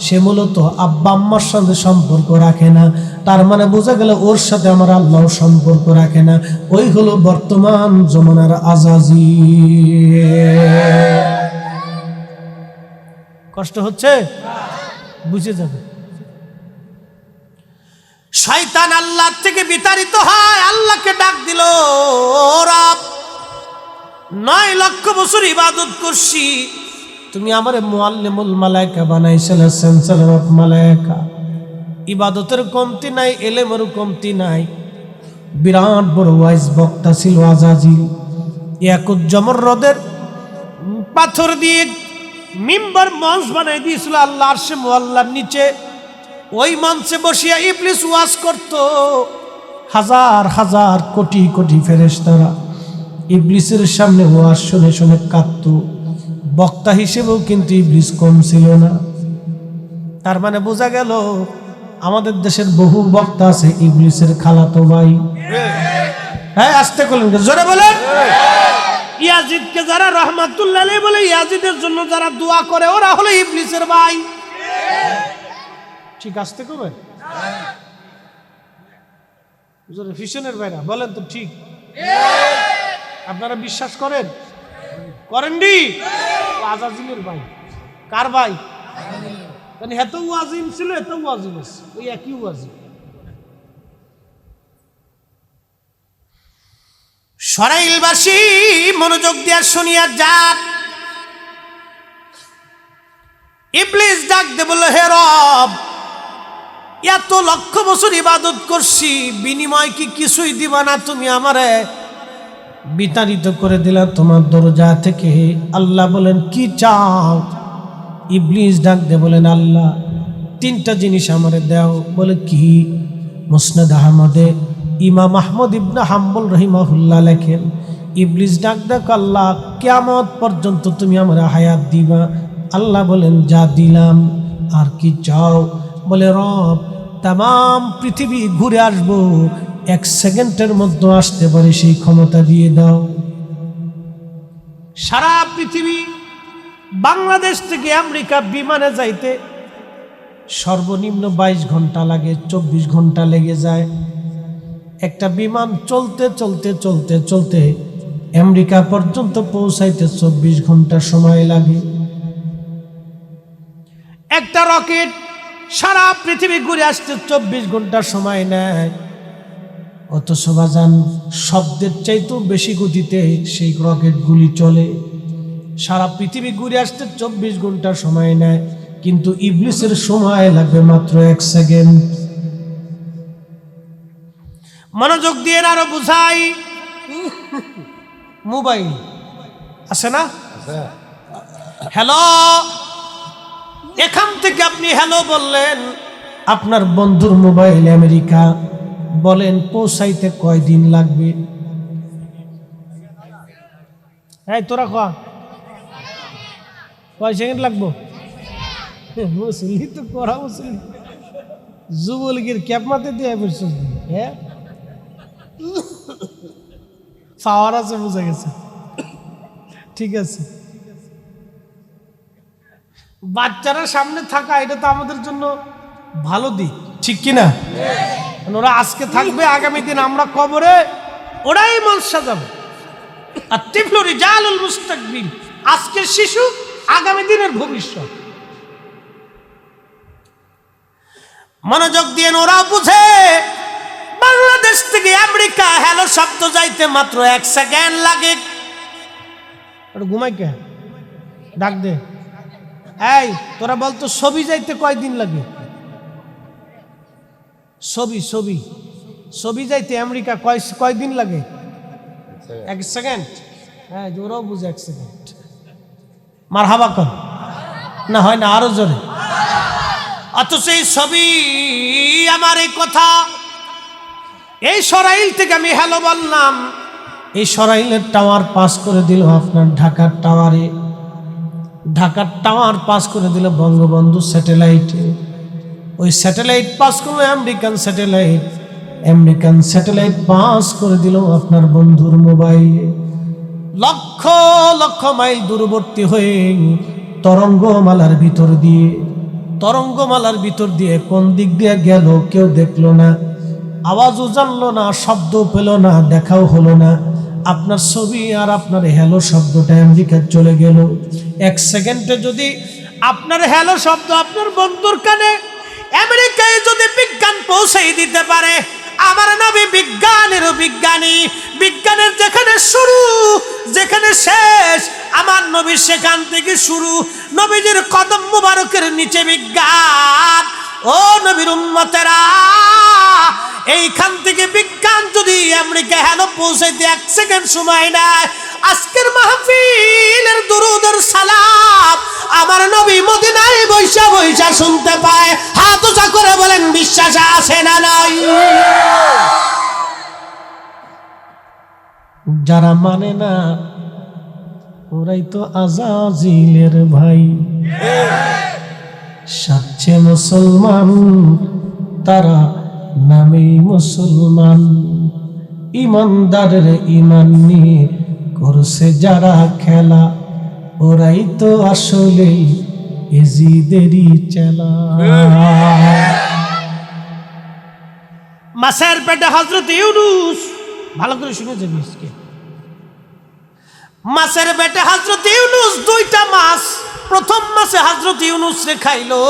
সে মূলত আব্বা আম্মার সাথে সম্পর্ক রাখে না। তার মানে বোঝা গেল ওর সাথে আমার আল্লাহ সম্পর্ক রাখে না। ওই হলো বর্তমান জমানার আজাজি। কষ্ট হচ্ছে? বুঝে যাবে। শয়তান আল্লাহ থেকে বিতাড়িত হয়, আল্লাহকে ডাক দিল, রব 9 লক্ষ বছর ইবাদত করছি, তুমি আমারে মুআল্লিমুল মালায়েকা বানাইছিলে, চ্যান্সেলর অফ মালায়েকা। ইবাদতের কমতি নাই, ইলমের কমতি নাই। বিরাট বড় ওয়াইজ বক্তা ছিল আজাজিল। ইয়াকুজ্জমরদের পাথর দিয়ে মিম্বার মঞ্চ বানাই দিয়েছিল আল্লাহ আরশে মুআল্লার নিচে। ওই মঞ্চে বসিয়া ইবলিস ওয়াজ করত। হাজার হাজার কোটি কোটি ফেরেশতারা ইবলিসের সামনে ওয়াজ শুনে শুনে কাঁদত। বক্তা হিসেবেও কিন্তু ইবলিস কম ছিল না। তার মানে বোঝা গেল আমাদের দেশের বহু বক্তা আছে ইবলিসের খালাতো ভাই। হ্যাঁ আসতে বলেন, জোরে বলেন। ইয়াজিদকে যারা রহমাতুল্লাহ আলাইহি বলে, ইয়াজিদের জন্য যারা দোয়া করে, ওরা হলো ইবলিসের ভাই। ঠিক আসতে করবেন, ফিশনের ভাইরা বলেন তো ঠিক? আপনারা বিশ্বাস করেন? করেন নি? আজাজিলের ভাই। কার ভাই? মানে হেতো ওয়াজিম ছিল, হেতো ওয়াজিম আছে, ওই একই ওয়াজিম। সরাইলবাসী মনোযোগ দিয়া শুনিয়া যাক। ইবলিস ডাক দে বলল, হে রব, এত লক্ষ বছর ইবাদত করছি, বিনিময় কি কিছুই দিবা না? তুমি আমারে বিতাড়িত করে দিলা তোমার দরজা থেকে। আল্লাহ বলেন, কি চাও? ইবলিস ডাক দে বলেন, আল্লাহ, তিনটা জিনিস আমারে দাও। বলে কি? মুসনাদ আহমদে ইমাম আহমদ ইবনে হাম্বল রহিমাহুল্লাহ লেখেন, ইবলিস ডাক দেখ, আল্লাহ, কিয়ামত পর্যন্ত তুমি আমার হায়াত দিবা। আল্লাহ বলেন, যা দিলাম। আর কি চাও? বলে, রব, তাম পৃথিবী ঘুরে আসবো, 1 সেকেন্ডের মধ্যে আসতে পারে, সেই ক্ষমতা দিয়ে দাও। সারা পৃথিবী, বাংলাদেশ থেকে আমেরিকা বিমানে যাইতে সর্বনিম্ন 22 ঘন্টা লাগে, 24 ঘন্টা লেগে যায়। একটা বিমান চলতে চলতে চলতে চলতে আমেরিকা পর্যন্ত পৌঁছাইতে 24 ঘন্টা সময় লাগে। একটা রকেট সারা পৃথিবী ঘুরে আসতে 24 ঘন্টা সময় নেয়। অথচ বাজান, শব্দের চাইতেও বেশি গতিতে সেই রকেটগুলি চলে। সারা পৃথিবী ঘুরে আসতে 24 ঘন্টা সময় নেয়, কিন্তু ইবলিসের সময় লাগবে মাত্র 1 সেকেন্ড। মনোযোগ দিয়ে আরো বুঝাই। মোবাইল আছে না? হ্যালো, এখান থেকে আপনি হ্যালো বললেন, আপনার বন্ধুর মোবাইল আমেরিকা, বলেন পৌঁছাইতে কয়দিন লাগবে? এই তোরা কয় সেকেন্ড লাগবো? মুসলি তো করা মুসলি, যুবলীগের ক্যাপ মাতে দিয়ে বলছিস। হ্যাঁ, পাওয়ার আছে, বোঝা গেছে। ঠিক আছে, বাচ্চারা সামনে থাকা এটা তো আমাদের জন্য ভালো দিক, ঠিক কিনা? ওরা আজকে থাকবে, আগামী দিন আমরা কবরে ওরাই মন সাজাবে। আর তিফলু রিজালুল মুস্তাকবিল, আজকের শিশু আগামী দিনের ভবিষ্যৎ। মনোযোগ দিয়ে ওরাও বুঝে, বাংলাদেশ থেকে আমেরিকা হ্যালো শব্দ যাইতে মাত্র 1 সেকেন্ড লাগে। ঘুমাই কে? ডাক দে। এই তোরা বলতো ছবি যাইতে কয়দিন লাগে? ছবি যাইতে আমেরিকা কয়দিন লাগে? 1 সেকেন্ড। হ্যাঁ, ওরাও বুঝে 1 সেকেন্ড। মারহাবা কর না, হয় না আরো জোরে। অথচ এই ছবি, আমার এই কথা, এই সরাইল থেকে আমি হ্যালো বললাম, এই সরাইলের টাওয়ার পাস করে দিল আপনার ঢাকার টাওয়ারে, ঢাকার টাওয়ার পাস করে দিল বঙ্গবন্ধু স্যাটেলাইটে, ওই স্যাটেলাইট পাস করলো American satellite, American satellite pass করে দিল আপনার বন্ধুর মোবাইলে। লক্ষ লক্ষ মাইল দূরবর্তী হয়ে তরঙ্গমালার ভিতর দিয়ে কোন দিক দিয়ে গেল কেউ দেখলো না, আওয়াজও জানলো না, শব্দ পেল না, দেখাও হলো না। আপনার ছবি আর আপনার হ্যালো শব্দটা আমেরিকা চলে গেল। 1 সেকেন্ডে যদি আপনার হ্যালো শব্দ আপনার বন্ধুর কানে আমেরিকায় যদি বিজ্ঞান পৌঁছাই দিতে পারে, আমার নবী বিজ্ঞানেরও বিজ্ঞানী, বিজ্ঞানের যেখানে শুরু যেখানে শেষ, আমার নবী সেখান থেকে শুরু। নবীজির কদম মুবারকের নিচে বিজ্ঞান। ও নবীর উম্মতেরা, এইখান থেকে বিজ্ঞান যদি আমেরিকা হ্যালো পৌঁছাইতে 1 সেকেন্ড সময় নেয়, আজকের মাহফিলের দুরুদের সালাম আমার নবী মদিনায় বৈশা বৈশা শুনতে পায়। হাত উঁচা করে বলেন, বিশ্বাস আছে না নাই? যারা মানে না ওরাই তো আজাজিলের ভাই। সাচ্ছে মুসলমান তারা নামে মুসলমান, ইমানদারের ইমান নিয়ে করছে যারা খেলা, ওরাই তো আসলে এজিদেরই চেলা। মাছের পেটে হযরত ইউনূস, ভালো করে শুনে যাবি, মাছের পেটে হযরত ইউনূস দুইটা মাছ, প্রথম মাছে হযরত ইউনূস রে খাইলো,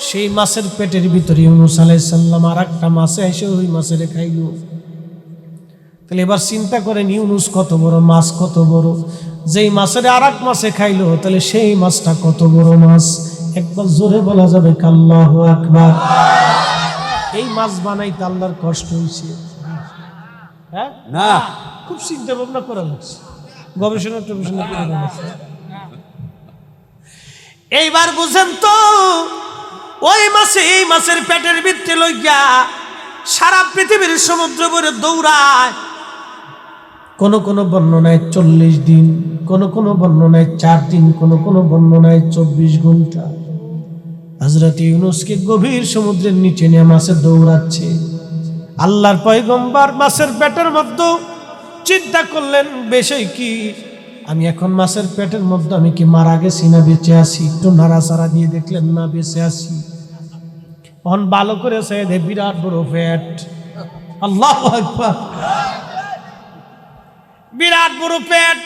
সেই মাছের পেটের ভিতরে ইউনূস আলাইহিস সালাম আর একটা মাছে এসে ওই মাছের খাইলো। তাহলে এবার চিন্তা করেন ইউনূস কত বড়, মাছ কত বড়, যেই মাছের আর এক মাছে খাইলো, তাহলে সেই মাছটা কত বড় মাছ। একবার জোরে বলা যাবে আল্লাহু আকবার। এই মাছ বানাইতে আল্লাহর কষ্ট হয়েছে, হ্যাঁ না খুব চিন্তা ভাবনা করা লাগছে, গবেষণা টবেষণা করে বানাইছে। এইবার বুঝেন তো, ওই মাছে এই মাছের পেটের ভিতরে লইয়া সারা পৃথিবীর সমুদ্র ভরে দৌড়ায়। কোন কোন বর্ণনায় 40 দিন, কোন কোন বর্ণনায় 4 দিন, কোন কোন বর্ণনায় 24 ঘন্টা হযরত ইউনূসকে গভীর সমুদ্রের নিচে নিয়ে মাছে দৌড়াচ্ছে। আল্লাহর পয়গম্বর মাছের পেটের মধ্যে চিন্তা করলেন, বেশি কি আমি এখন মাছের পেটের মধ্যে আমি কি মারা গেছি না বেঁচে আছি? একটু নাড়াচাড়া দিয়ে দেখলেন না বেঁচে আছি। তখন ভালো করে সে বিরাট বড় পেট, আল্লাহু আকবার, বিরাট বড় পেট।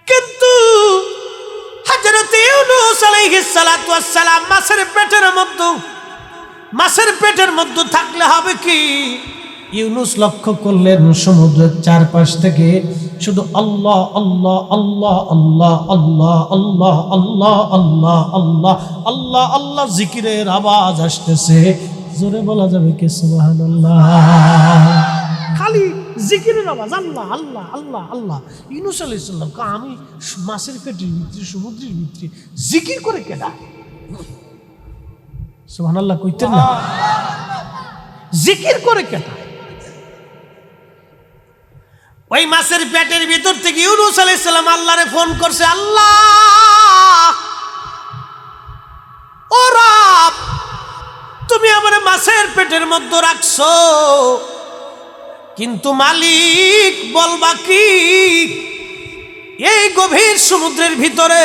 কিন্তু হযরত ইউনূস আলাইহিস সালাতু ওয়াস সালাম মাছের পেটের মধ্যে থাকলে হবে কি? ইউনূস লক্ষ্য করলেন সমুদ্রের চারপাশ থেকে শুধু আল্লাহ আল্লাহ আল্লাহ আল্লাহ আল্লাহ আল্লাহ আল্লাহ আল্লাহ আল্লাহ আল্লাহ আল্লাহ জিকিরের আওয়াজ আসতেছে। জোরে বলা যাবে কি সুবহানাল্লাহ? খালি জিকিরের আওয়াজ, আল্লাহ আল্লাহ আল্লাহ আল্লাহ। ইউনূস আলাইহিস সালাম আমি মাছের পেটের ভিতরে সমুদ্রের ভিতরে জিকির করে কেডা? সুবহানাল্লাহ কইতেন না? জিকির করে কেডা? ওই মাছের পেটের ভিতর থেকে ইউনূস আলাইহিস সালাম আল্লাহরে ফোন করছে, আল্লাহ ও রব, তুমি আমার মাছের পেটের মধ্যে রাখছো, কিন্তু মালিক বলবা কি? এই গভীর সমুদ্রের ভিতরে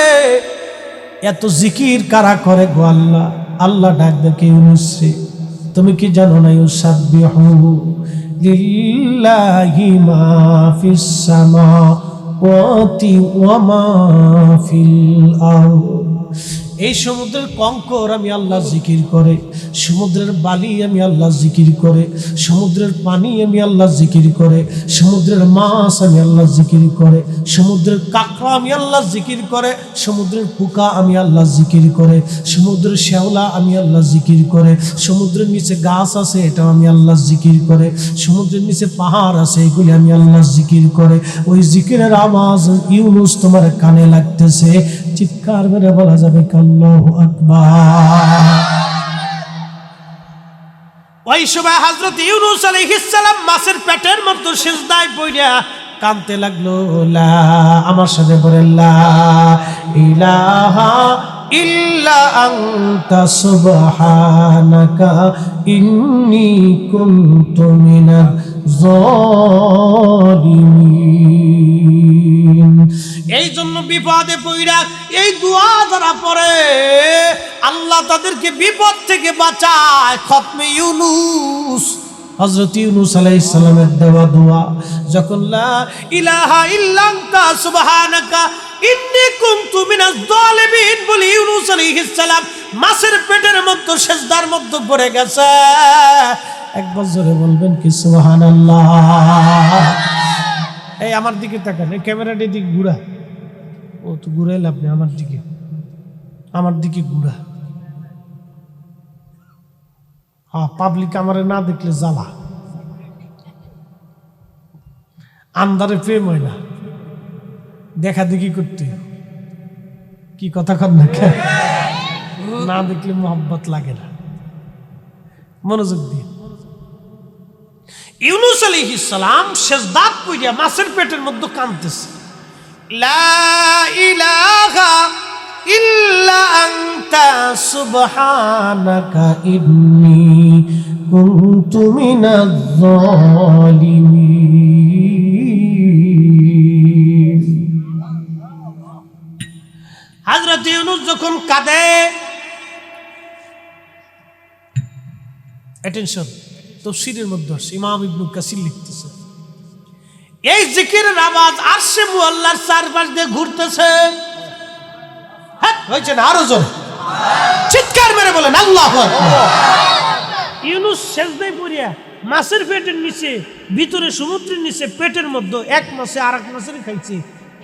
এত জিকির কারা করে গো আল্লাহ? আল্লাহ ডাক দেখে ইউনূস রে, তুমি কি জানো না ইউসাব্বিহু লিল্লাহি মা ফিস সামাওয়াতি ওয়া মা ফিল আরদ। এই সমুদ্রের কঙ্কর আমি আল্লাহ জিকির করে, সমুদ্রের বালি আমি আল্লাহ জিকির করে, সমুদ্রের পানি আমি আল্লাহ জিকির করে, সমুদ্রের মাছ আমি আল্লাহ জিকির করে, সমুদ্রের কাঁকড়া আমি আল্লাহ জিকির করে, সমুদ্রের পোকা আমি আল্লাহ জিকির করে, সমুদ্রের শ্যাওলা আমি আল্লাহ জিকির করে, সমুদ্রের নিচে গাছ আছে এটাও আমি আল্লাহ জিকির করে, সমুদ্রের নিচে পাহাড় আছে এগুলি আমি আল্লাহ জিকির করে। ওই জিকিরের আওয়াজ ইউনূস তোমার কানে লাগতেছে, চিৎকার করে বলা যাবে আল্লাহু আকবার। ওই সময় হযরত ইউনূস আলাইহিস সালাম মাছের পেটের মধ্যে সিজদায় পড়িয়া কাঁদতে লাগলো। লা, আমার সাথে বলেন, লা ইলাহা ইল্লা আনতা সুবহানাকা ইন্নী কুনতু মিনাজ জালিমিন। এই জন্য বিপদে পড়া এই দোয়া যারা পড়ে আল্লাহ তাদেরকে বিপদ থেকে বাঁচায়। খতমে ইউনূস, হযরত ইউনূস আলাইহিস সালামের দেওয়া দোয়া, যখন লা ইলাহা ইল্লা আনতা সুবহানাকা ইন্নী কুনতু মিনাজ জালিমিন বলে ইউনূস আলাইহিস সালাম মাছের পেটের মধ্যে সিজদার মধ্যে পড়ে গেছে। একবার জোরে বলবেন কি সুবহানাল্লাহ? এই আমার দিকে তাকান, এই ক্যামেরাটা দিক ঘুরা, ও তো ঘুরাইলে আপনি আমার দিকে ঘুরা। হ্যাঁ, পাবলিক আমারে না দেখলে জ্বালা, আন্দারে প্রেম হয় না, দেখা দেখি করতে। কি কথা কন না দেখলে মোহাব্বত লাগে না। মনোযোগ দিয়ে, ইউনূস আলাইহিস সালাম সিজদাত পড়িয়া মাছের পেটের মধ্যে কাঁদতেছে, লা ইলাহা ইল্লা আনতা সুবহানাকা ইন্নী কুনতু মিনাজ জালিমিন। হযরত ইউনূস যখন কাঁদে, অ্যাটেনশন, তাফসীরের মধ্যে ইমাম ইবনে কাসির লিখতেছে, এই জিকিরের আওয়াজ আরশে মুআল্লার চারপাশ দিয়ে ঘুরতেছে। হ্যাঁ হয়েছে না? আরো জোরে চিৎকার মেরে বলেন আল্লাহু আকবার। ইউনুস সেজদায় পড়িয়া মাছের পেটের নিচে, ভিতরে সমুদ্রের নিচে, পেটের মধ্যে এক মাছে আর এক মাছের খাইছে।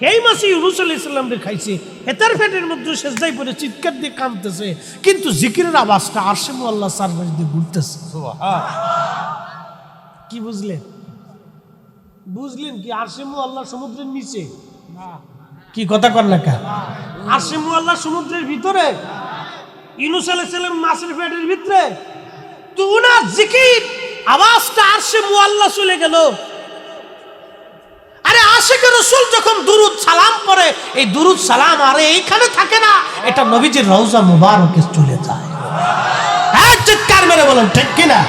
সেই মাছে ইউনুস আলাইহিস সালাম রে খাইছে। হেতার পেটের মধ্যে সেজদায় পড়ে চিৎকার দিয়ে কাঁদতেছে, কিন্তু জিকিরের আওয়াজটা আরশে মুআল্লার চারপাশ দিয়ে ঘুরতেছে। কি বুঝলেন? বুঝলেন কি? আরশে মুআল্লা সমুদ্রের নিচে? কি কথা কর না কা? আরশে মুআল্লা সমুদ্রের ভিতরে, ইউনুস আলাইহিস সালাম মাছের পেটের ভিতরে। তো উনার জিকির আওয়াজটা আরশে মুআল্লা চলে গেল। আরে আশিকে রাসূল যখন দুরুদ সালাম পড়ে, এই দুরুদ সালাম আরে এইখানে থাকে না, এটা নবীজির রওজা মুবারকে চলে যায়। হ্যাঁ চিৎকার মেরে বলেন ঠিক কিনা?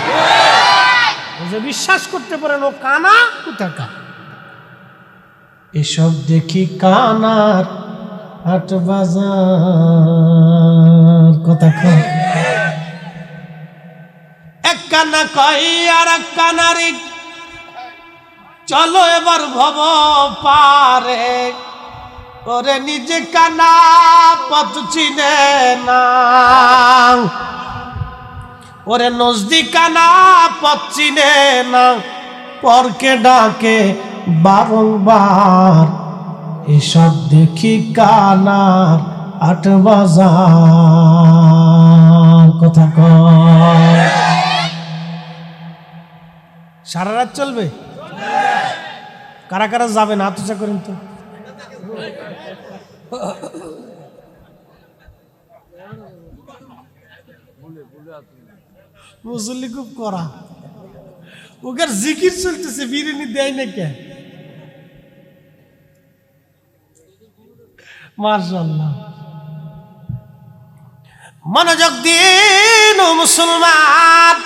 যে বিশ্বাস করতে পারেন ও কানা কোথাকার। এসব দেখি কানার হাট বাজার কোথাকার। এক কানা কই আর এক কানারি, চলো এবার ভব পারে। ওরে নিজে কানা পথ চিনে না, ওরে নজদিকানা পথ চিনে না, পরকে ডাকে বারংবার। এসব দেখি কানার আট বাজার কথা কয়। সারা রাত চলবে? কারা কারা যাবেন আত্মচা করেন তো। মুসল্লি খুব করা, ওকে জিকির চলতেছে, বিরিয়ানি দেয় না কে? মাশাআল্লাহ। মনোযোগ দিন ও মুসলমান।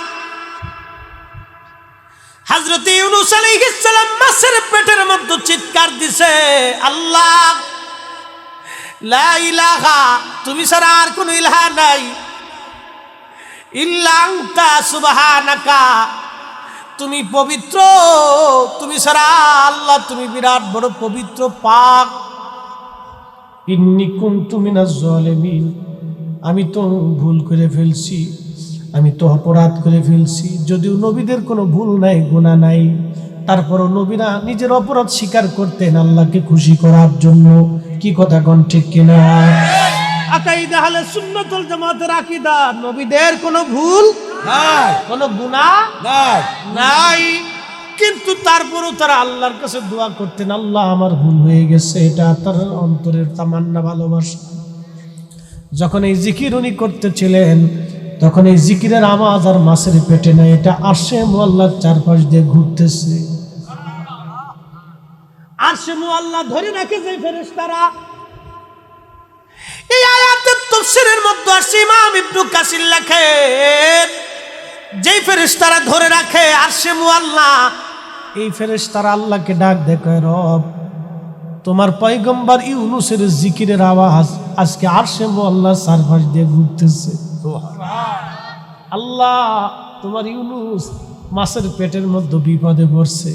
হযরত ইউনূস আলাইহিস সালাম মাছের পেটের মধ্যে চিৎকার দিছে, আল্লাহ লা ইলাহা, তুমি ছাড়া আর কোনো ইলাহা নাই, ইল্লা আনতা সুবহানাকা, তুমি পবিত্র, তুমি ছাড়া আল্লাহ তুমি বিরাট বড় পবিত্র পাক। ইন্নী কুনতু মিনাজ জালিমিন, আমি তো ভুল করে ফেলছি, আমি তো অপরাধ করে ফেলছি। যদিও নবীদের কোনো ভুল নাই, গুনাহ নাই, তারপরও নবীরা নিজের অপরাধ স্বীকার করতেন আল্লাহকে খুশি করার জন্য। কি কথা কোন ঠিক কিনা? আকাইদা আহলে সুন্নাত ওয়াল জামাতের আকীদা, নবীদের কোনো ভুল নাই, কোনো গুনাহ নাই, কিন্তু তারপরও তারা আল্লাহর কাছে দোয়া করতেন, আল্লাহ আমার ভুল হয়ে গেছে। এটা তার অন্তরের তামান্না, ভালোবাসা। যখন এই জিকির উনি করতেছিলেন, তখন এই জিকিরের আওয়াজ আর মাছের পেটে নাই, এটা আরশে মুআল্লার চারপাশ দিয়ে ঘুরতেছে। আরশে মুআল্লা ধরে রাখে যে ফেরেশতারা। এই আয়াতের তাফসীরের মধ্যে আসে, ইমাম ইবনে কাসির লেখেন, যেই ফেরেশতারা ধরে রাখে আরশে মুআল্লা, এই ফেরেশতারা আল্লাহকে ডাক দেখে, রব তোমার পয়গম্বর ইউনূসের জিকিরের আওয়াজ আজকে আরশে মুআল্লার চারপাশ দিয়ে ঘুরতেছে। আল্লাহ তোমার ইউনূস মাছের পেটের মধ্যে বিপদে পড়ছে,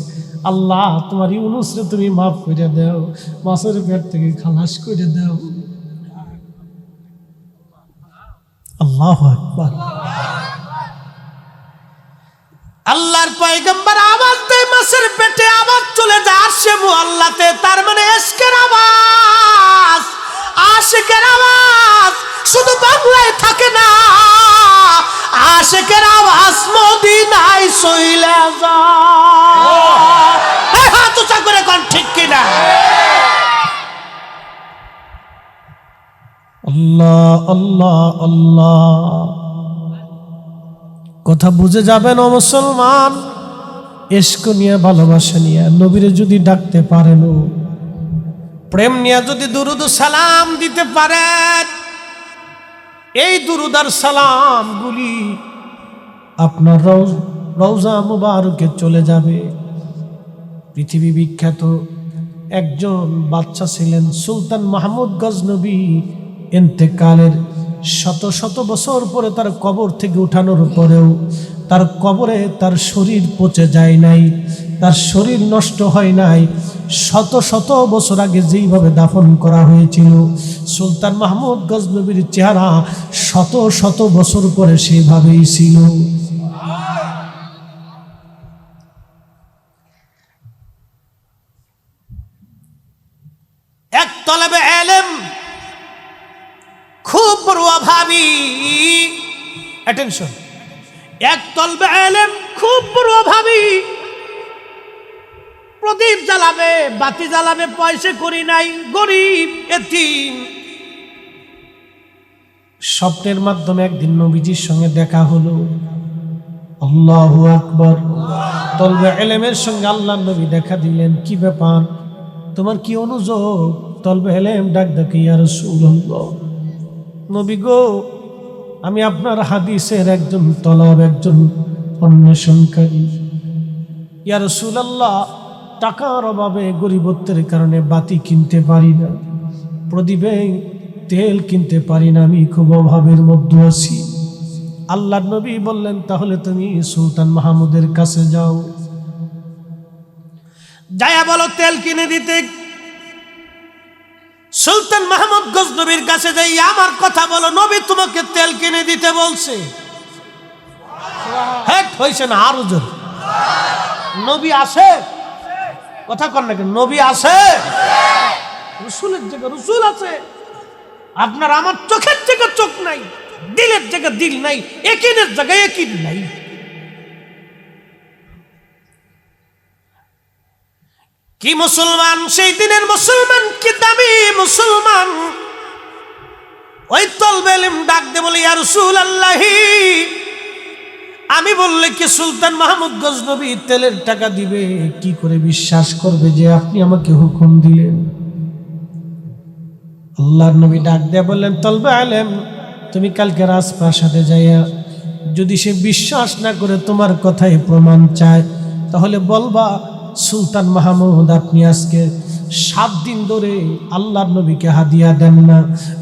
আল্লাহ তোমার ইউনূসরে তুমি মাফ করে দাও, মাছের পেট থেকে খালাস করে দাও। আল্লাহু আকবার। আল্লাহর পয়গম্বর আওয়াজ দেয় মাছের পেটে, আওয়াজ চলে যায় আরশে মুআল্লাতে। তার মানে ইশকের আওয়াজ, আশিকের আওয়াজ শুধু বাংলায় থাকে না, আশিকের আওয়াজ মদিনায় চলে যায়। হাত উঁচা করে কোন ঠিক কিনা? আল্লাহ আল্লাহ আল্লাহ। কথা বুঝে যাবেন ও মুসলমান। ইশক নিয়ে, ভালোবাসা নিয়ে নবীরে যদি ডাকতে পারেন, প্রেম নিয়ে যদি দুরুদ সালাম দিতে পারেন, এই দুরুদ আর সালাম গুলি আপনার রওজা মুবারকে চলে যাবে। পৃথিবী বিখ্যাত একজন বাদশা ছিলেন সুলতান মাহমুদ গজনবী। ইন্তেকালের শত শত বছর পরে তার কবর থেকে উঠানোর পরেও তার কবরে তার শরীর পচে যায় নাই, তার শরীর নষ্ট হয় নাই। শত শত বছর আগে যেইভাবে দাফন করা হয়েছিল, সুলতান মাহমুদ গজনবীর চেহারা শত শত বছর পরে সেইভাবেই ছিল। এক তলবে ইলম খুব বড় অভাবী, অ্যাটেনশন, এক তলবে ইলম খুব বড় অভাবী, প্রদীপ জ্বালাবে, বাতি জ্বালাবে, পয়সা করি নাই, গরিব এতিম। স্বপ্নের মাধ্যমে একদিন নবীজির সঙ্গে দেখা হলো। আল্লাহু আকবার। তলবে ইলমের সঙ্গে আল্লাহর নবী দেখা দিলেন। কি ব্যাপার, তোমার কি অনুযোগ? তলবে ইলম ডাক ডাকে, ইয়া রাসূলুল্লাহ, নবী গো, আমি আপনার হাদিসের একজন তলব, একজন অন্বেষণকারী। ইয়া রাসূলুল্লাহ, টাকার অভাবে, গরিবত্বের কারণে বাতি কিনতে পারি না, প্রদীপে তেল কিনতে পারি না, আমি খুব অভাবের মধ্যে আছি। আল্লাহর নবী বললেন, তাহলে তুমি সুলতান মাহমুদের কাছে যাও, যায়া বলো তেল কিনে দিতে। সুলতান মাহমুদ গজনবীর কাছে যাই, আমার কথা বলো, নবী তোমাকে তেল কিনে দিতে বলছে। হ্যাঁ হইছে না, আরো জোর। নবী আসে, কথা কর না কেন, নবী আসে, রসুলের জায়গা রসুল আছে। আপনার আমার চোখের জায়গা চোখ নাই, দিলের জায়গা দিল নাই, একিনের জায়গায় একিন নাই। কি মুসলমান সেই দিনের মুসলমান, কি দামি মুসলমান। ওই তলবে ইলম ডাক দে বলে, ইয়া রাসূলুল্লাহ, আমি বললে কি সুলতান মাহমুদ গজনবী তেলের টাকা দিবে? কি করে বিশ্বাস করবে যে আপনি আমাকে হুকুম দিলেন? আল্লাহর নবী ডাক দিয়ে বললেন, তলবে ইলম, তুমি কালকে রাজপ্রাসাদে যাইয়া যদি সে বিশ্বাস না করে তোমার কথায় প্রমাণ চায়, তাহলে বলবা সুলতান মাহমুদ আপনি আজকে 7 দিন ধরে আল্লাহর নবীকে হাদিয়া দেন না,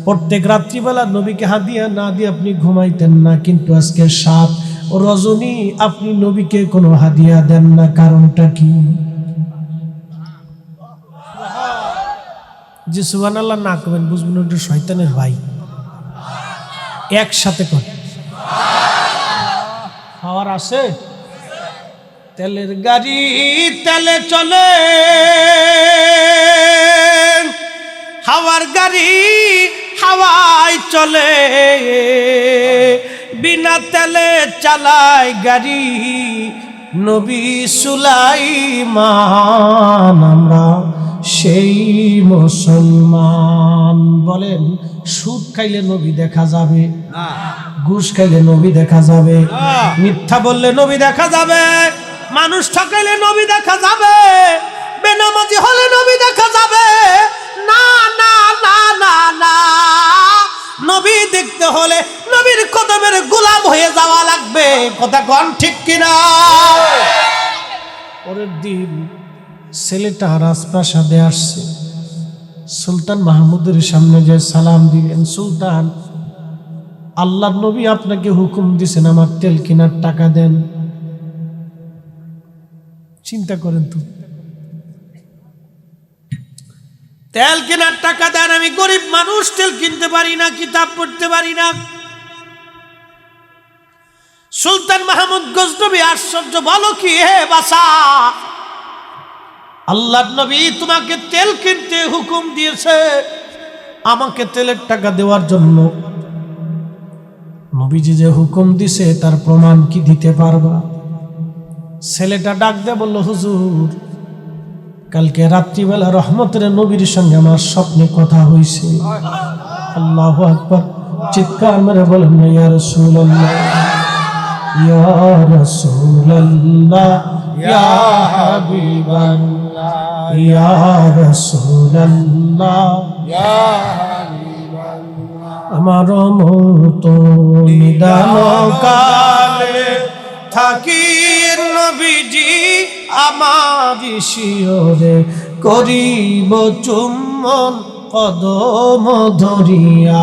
প্রত্যেক রাত্রিবেলা নবীকে হাদিয়া না দিয়ে আপনি ঘুমাইতেন না, কিন্তু আজকে 7 রজনী আপনি নবীকে কোনো হাদিয়া দেন না, কারণটা কি? যে সুবহানাল্লাহ না করবেন বুঝবেন ওটা শয়তানের ভাই। একসাথে কর, খাওয়ার আসে। তেলের গাড়ি তেলে চলে, হাওয়ার গাড়ি হাওয়ায় চলে, বিনা তেলে চালায় গাড়ি নবী সুলাইমান। আমরা সেই মুসলমান। বলেন, সুদ খাইলে নবী দেখা যাবে না, ঘুষ খাইলে নবী দেখা যাবে, মিথ্যা বললে নবী দেখা যাবে, মানুষ ঠকাইলে নবী দেখা যাবে, বেনামাজি হলে নবী দেখা যাবে না, না না না না। নবী দেখতে হলে নবীর কদমের গোলাম হয়ে যাওয়া লাগবে। কথা কোন ঠিক কিনা? পরের দিন ছেলেটা রাজপ্রাসাদে আসছে, সুলতান মাহমুদের সামনে যে সালাম দিলেন, সুলতান, আল্লাহর নবী আপনাকে হুকুম দিয়েছেন আমার তেল কেনার টাকা দেন। চিন্তা করেন তো, তেল কেনার টাকা দেন, আমি গরিব মানুষ, তেল কিনতে পারি না, কিতাব পড়তে পারি না। সুলতান মাহমুদ গজনবী আশ্চর্য, বলো কি হে বাসা, আল্লাহর নবী তোমাকে তেল কিনতে হুকুম দিয়েছে, আমাকে তেলের টাকা দেওয়ার জন্য। নবীজি যে হুকুম দিছে তার প্রমাণ কি দিতে পারবা? ছেলেটা ডাক দিয়ে বলল, হুজুর, কালকে রাত্রিবেলা রহমতের নবীর সঙ্গে আমার স্বপ্নে কথা হয়েছে। আল্লাহু আকবার, চিৎকার মেরে বলেন, ইয়া রাসূলুল্লাহ, ইয়া রাসূলুল্লাহ, ইয়া হাবিবাল্লাহ, ইয়া রাসূলুল্লাহ, ইয়া হাবিবাল্লাহ। আমার মতো নিদান কালে থাকি নবীজি আমার শিয়রে, করিব চুম্বন কদম ধরিয়া,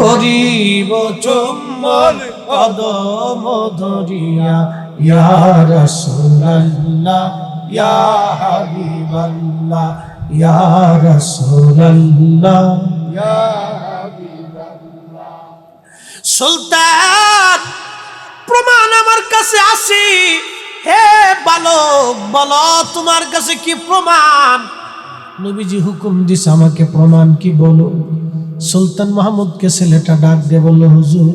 করিব চুম্বন কদম ধরিয়া, ইয়া রাসূলুল্লাহ, ইয়া হাবিবাল্লাহ ইয়া রাসূলুল্লাহ ইয়া হাবিবাল্লাহ। সুলতান প্রমাণ আমার কাছে আছে। হে বালক, বলো তোমার কাছে কি প্রমাণ? নবীজি হুকুম দিছে আমাকে প্রমাণ কি বলো। সুলতান মাহমুদকে ছেলেটা ডাক দিয়ে বলল, হুজুর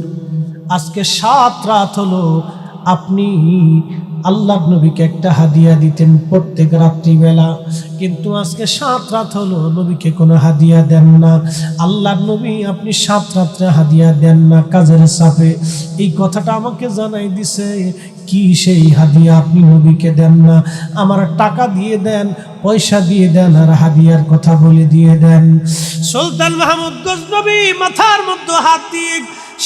আজকে 7 রাত হলো আপনি আল্লাহ নবীকে একটা হাদিয়া দিতেন প্রত্যেক রাত্রিবেলা, কিন্তু আজকে 7 রাত হলো নবীকে কোনো হাদিয়া দেন না। আল্লাহ নবী আপনি 7 রাত্রে হাদিয়া দেন না কাজের চাপে। এই কথাটা আমাকে জানাই দিছে। কি সেই হাদিয়া আপনি নবীকে দেন না? আমার টাকা দিয়ে দেন, পয়সা দিয়ে দেন, আর হাদিয়ার কথা বলে দিয়ে দেন। সুলতান মাহমুদ গজনবী মাথার মধ্যে হাত দিয়ে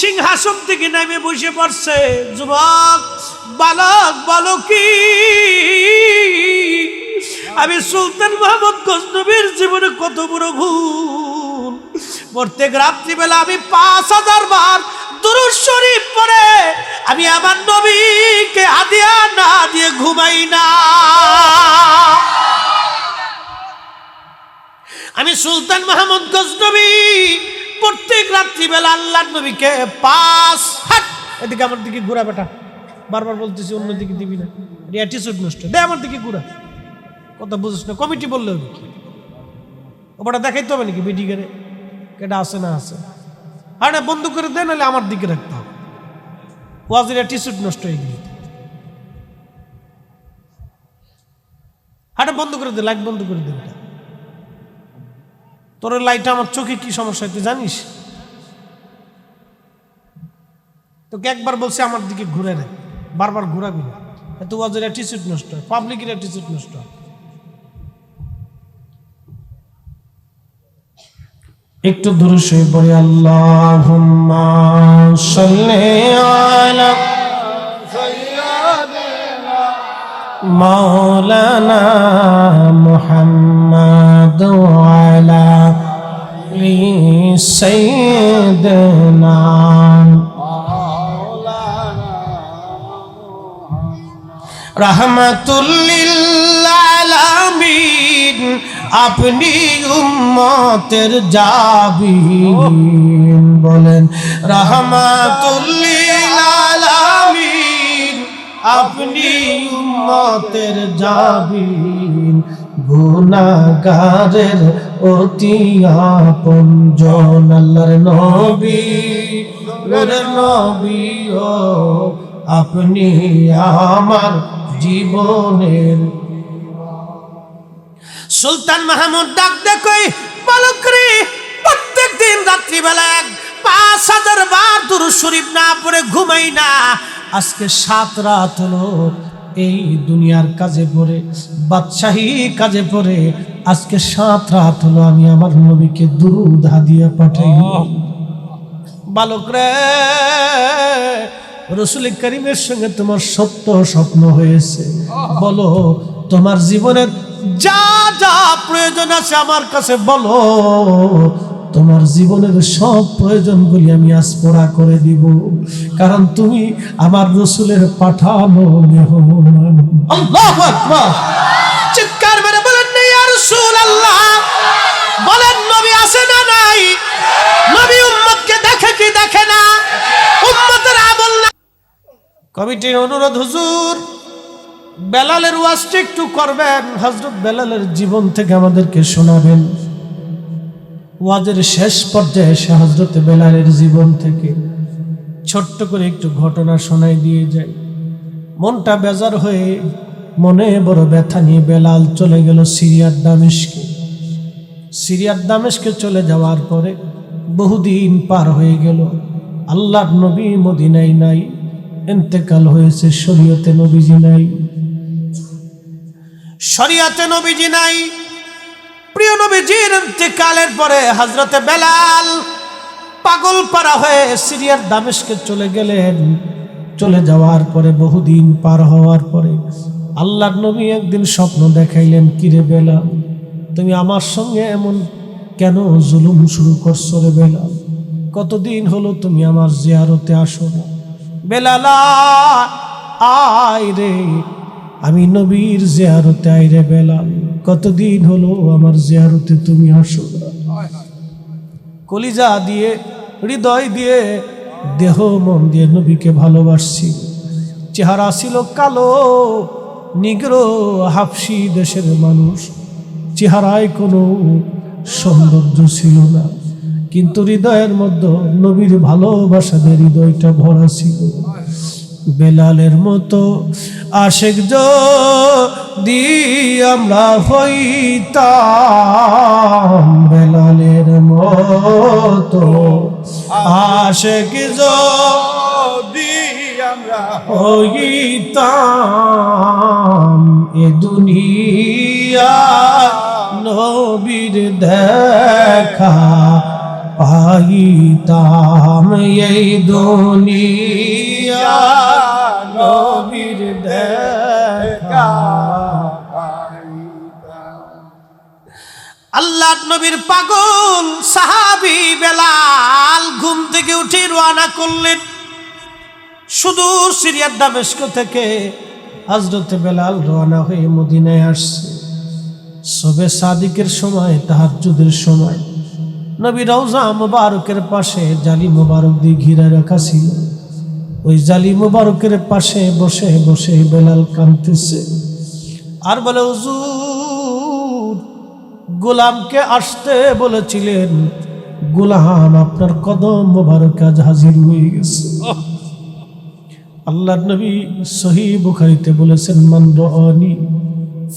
সিংহাসন থেকে নেমে বসে পড়ছে। যুবক, বালক, বলো কি? আমি সুলতান মাহমুদ গজনবীর জীবনে কত বড় ভুল। প্রত্যেক রাত্রিবেলা আমি 5000 বার দুরূদ শরীফ পড়ে আমি আমার নবীকে হাদিয়া না দিয়ে ঘুমাই না। আমি সুলতান মাহমুদ গজনবী প্রত্যেক রাত্রিবেলা আল্লাহর নবীকে 5 হাত এদিকে আমার দিকে ঘুরা। বেটা বারবার বলতেছি অন্যদিকে দিবি না, অ্যাটিটিউড নষ্ট। দে আমার দিকে ঘুরা, কথা বুঝিস না। কমিটি বললে হবে কি? ওটা দেখাইতে হবে নাকি বিডিগারে কেটা আছে না আছে? আর না বন্ধ করে দেয়, নাহলে আমার দিকে রাখতে হবে। ওয়াজের অ্যাটিটিউড নষ্ট হয়ে গেল। হাঁটা বন্ধ করে দে, লাইট বন্ধ করে দে। বেটা তোর লাইটটা আমার চোখে কি সমস্যা তুই জানিস? তোকে একবার বলছি আমার দিকে ঘুরে রে, বারবার ঘুরাবি না। এত ওয়াজের অ্যাটিটিউড নষ্ট হয়, পাবলিকের অ্যাটিটিউড নষ্ট হয়। একটু দূরে শুয়ে পড়ি। আল্লাহুম্মা সাল্লি আলা সাইয়্যিদিনা মাওলানা মুহাম্মাদ ওয়া আলা আলি সাইয়্যিদিনা মাওলানা রাহমাতুল লিল আলামিন। আপনি উম্মতের জাবিন, বলেন রাহমাতুল লিল আলামিন। আপনি উম্মতের জাবিন, গুনাহগারের অতি আপনজন। আল্লাহর নবী, নূরের নবী ও আপনি আমার জীবনের। সুলতান মাহমুদ ডাক দেখই, বালক রে, প্রত্যেক দিন রাত্রিবেলা 5000 বার দুরূদ শরীফ না পড়ে ঘুমাই না। আজকে 7 রাত হলো এই দুনিয়ার কাজে পড়ে, বাদশাহী কাজে পড়ে আজকে 7 রাত হলো আমি আমার নবীকে দুরূদ হাদিয়া পাঠাই। বালক রে, রাসূল করিমের সঙ্গে তোমার সত্য স্বপ্ন হয়েছে। বলো তোমার জীবনের যা যা প্রয়োজন আছে আমার কাছে বলো। তোমার জীবনের সব প্রয়োজনগুলি আমি আজ পুরা করে দিব, কারণ তুমি আমার রাসূলের পাঠানো মেহমান। আল্লাহু আকবার! চিৎকার মেরে বলেন না ইয়া রাসূলুল্লাহ। বলেন নবী আছে না নাই? নবী উম্মতকে দেখে কি দেখে না? উম্মতের আমল না। কমিটির অনুরোধ, হুজুর বেলালের ওয়াজটা একটু করবেন। হযরত বেলালের জীবন থেকে আমাদেরকে শোনাবেন। ওয়াজের শেষ পর্যায়ে এসে হযরত বেলালের জীবন থেকে ছোট্ট করে একটু ঘটনা শোনাই দিয়ে যাই। মনটা বেজার হয়ে, মনে বড় ব্যথা নিয়ে বেলাল চলে গেল সিরিয়ার দামেস্কে। সিরিয়ার দামেস্কে চলে যাওয়ার পরে বহুদিন পার হয়ে গেল। আল্লাহর নবী মদিনায় নাই, ইন্তেকাল হয়েছে। শরীয়তে নবীজি নাই, শরীয়তে নবীজি নাই। প্রিয় নবীজির ইন্তেকালের পরে হযরত বেলাল পাগল পারা হয়ে সিরিয়ার দামেস্কে চলে গেলেন। চলে যাওয়ার পরে বহুদিন পার হওয়ার পরে আল্লাহর নবী একদিন স্বপ্ন দেখাইলেন, কিরে বেলাল, তুমি আমার সঙ্গে এমন কেন জুলুম শুরু করছো রে বেলাল? কতদিন হলো তুমি আমার জিয়ারতে আসো না। বেলাল আয় রে, আমি নবীর জিয়ারতে আইরে বেলাল, কতদিন হলো আমার জিয়ারতে তুমি আসো না। কলিজা দিয়ে, হৃদয় দিয়ে, দেহ মন দিয়ে নবীকে ভালোবাসছি। চেহারা ছিল কালো, নিগ্র হাফসি দেশের মানুষ, চেহারায় কোনো সৌন্দর্য ছিল না, কিন্তু হৃদয়ের মধ্যে নবীর ভালোবাসাদের হৃদয়টা ভরা ছিল। বেলালের মতো আশেক যদি আমরা হইতাম, বেলালের মতো আশেক যদি আমরা হইতাম, এ দুনিয়া নবীর দেখা পাইতাম, এই দুনিয়া নবীর দেখা। আল্লাহ নবীর পাগল সাহাবী বেলাল ঘুম থেকে উঠে রওনা করলেন। সুদূর সিরিয়ার দামেস্ক থেকে হযরত বেলাল রওনা হয়ে মদিনায় আসছে। সবে সাদিকের সময়, তাহাজ্জুদের সময়, নবী রওজা মুবারকের পাশে জালি মুবারক দিয়ে ঘিরে রাখা ছিল। ওই জালি মুবারকের পাশে বসে বসে বেলাল কাঁদতেছে আর বলে, হুজুর, গোলামকে আসতে বলেছিলেন, গোলাম আপনার কদম মুবারক আজ হাজির হয়ে গেছে। আল্লাহর নবী সহিহ বুখারীতে বলেছেন, মান রাআনি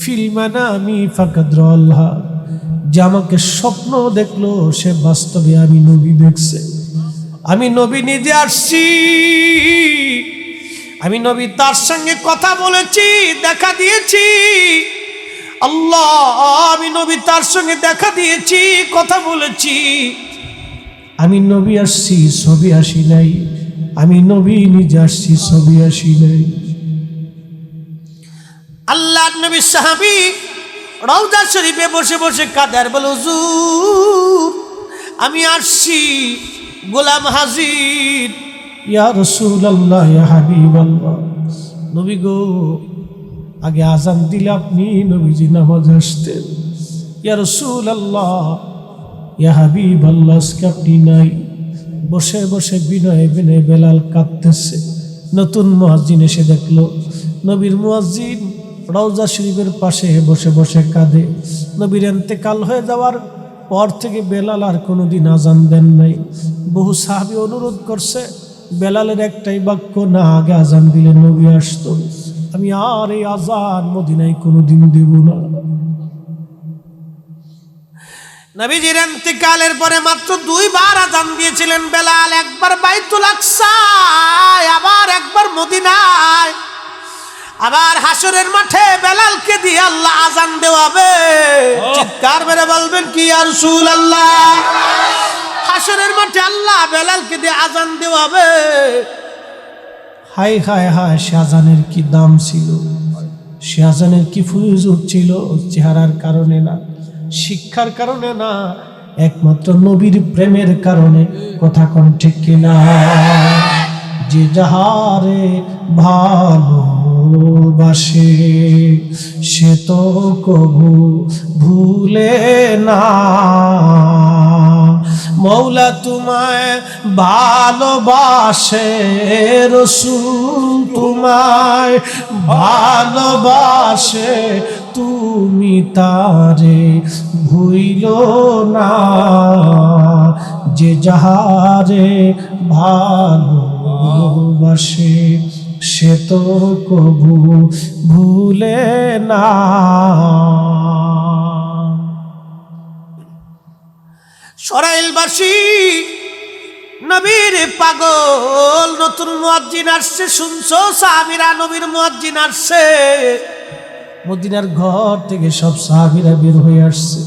ফিল মানামি ফাকাদ রাআল্লাহ, যে আমাকে স্বপ্ন দেখলো সে বাস্তবে আমি নবী দেখছে। আমি নবী নিজে আসছি, আমি নবী তার সঙ্গে কথা বলেছি, দেখা দিয়েছি। আল্লাহ, আমি নবী তার সঙ্গে দেখা দিয়েছি, কথা বলেছি। আমি নবী আসছি, ছবি আসি নাই। আমি নবী নিজে আসছি, ছবি আসি নাই। আল্লাহ নবী সাহাবী রওজা শরীফে বসে বসে কাঁদার বলে, হুজুর, আমি আসছি, গোলাম হাজির। ইয়া রাসূলুল্লাহ, ইয়া হাবিবাল্লাহ, নবী গো, আগে আজান দিলে আপনি নবীজি নামাজ আসতেন। ইয়া রাসূলুল্লাহ, ইয়া হাবিবাল্লাহ, আজকে আপনি নাই। বসে বসে বিনয়ে বিনয়ে বেলাল কাঁদতেছে। নতুন মুয়াজ্জিন এসে দেখলো নবীর মুয়াজ্জিন রওজা শরীফের পাশে বসে বসে কাঁদে। নবীর ইন্তেকাল হয়ে যাওয়ার পর থেকে বেলাল আর কোনোদিন আজান দেন নাই। বহু সাহাবী অনুরোধ করছে, বেলালের একটাই বাক্য, না আগে আজান দিলে নবী আসতো, আমি আর এই আজান মদিনায় কোনোদিন দেব না। নবীজির ইন্তেকালের পরে মাত্র 2 বার আজান দিয়েছিলেন বেলাল, একবার বাইতুল আকসায়, আবার একবার মদিনায়। আবার হাসরের মাঠে বেলালকে দিয়ে আল্লাহ আজান দেওয়াবে। চিৎকার মেরে বলবেন কি ইয়া রাসূলুল্লাহ? হাসরের মাঠে আল্লাহ বেলালকে দিয়ে আজান দেওয়াবে। হায় হায় হায়, সে আজানের কি দাম ছিল, সে আজানের কি ফজিলত ছিল। চেহারার কারণে না, শিক্ষার কারণে না, একমাত্র নবীর প্রেমের কারণে। কথা কোন ঠিক কিনা? যে যাহারে ভালোবাসে সে তো কভু ভুলে না। মৌলা তোমায় ভালোবাসে, রাসূল তোমায় ভালোবাসে, তুমি তারে ভুইলো না। যে যাহারে ভালোবাসে সে তো কভু ভুলে না। সরাইলবাসী নবীর পাগল, নতুন মুয়াজ্জিন আসছে, শুনছো সাহাবীরা? নবীর মুয়াজ্জিন আসছে। মদিনার ঘর থেকে সব সাহাবীরা বের হয়ে আসছে।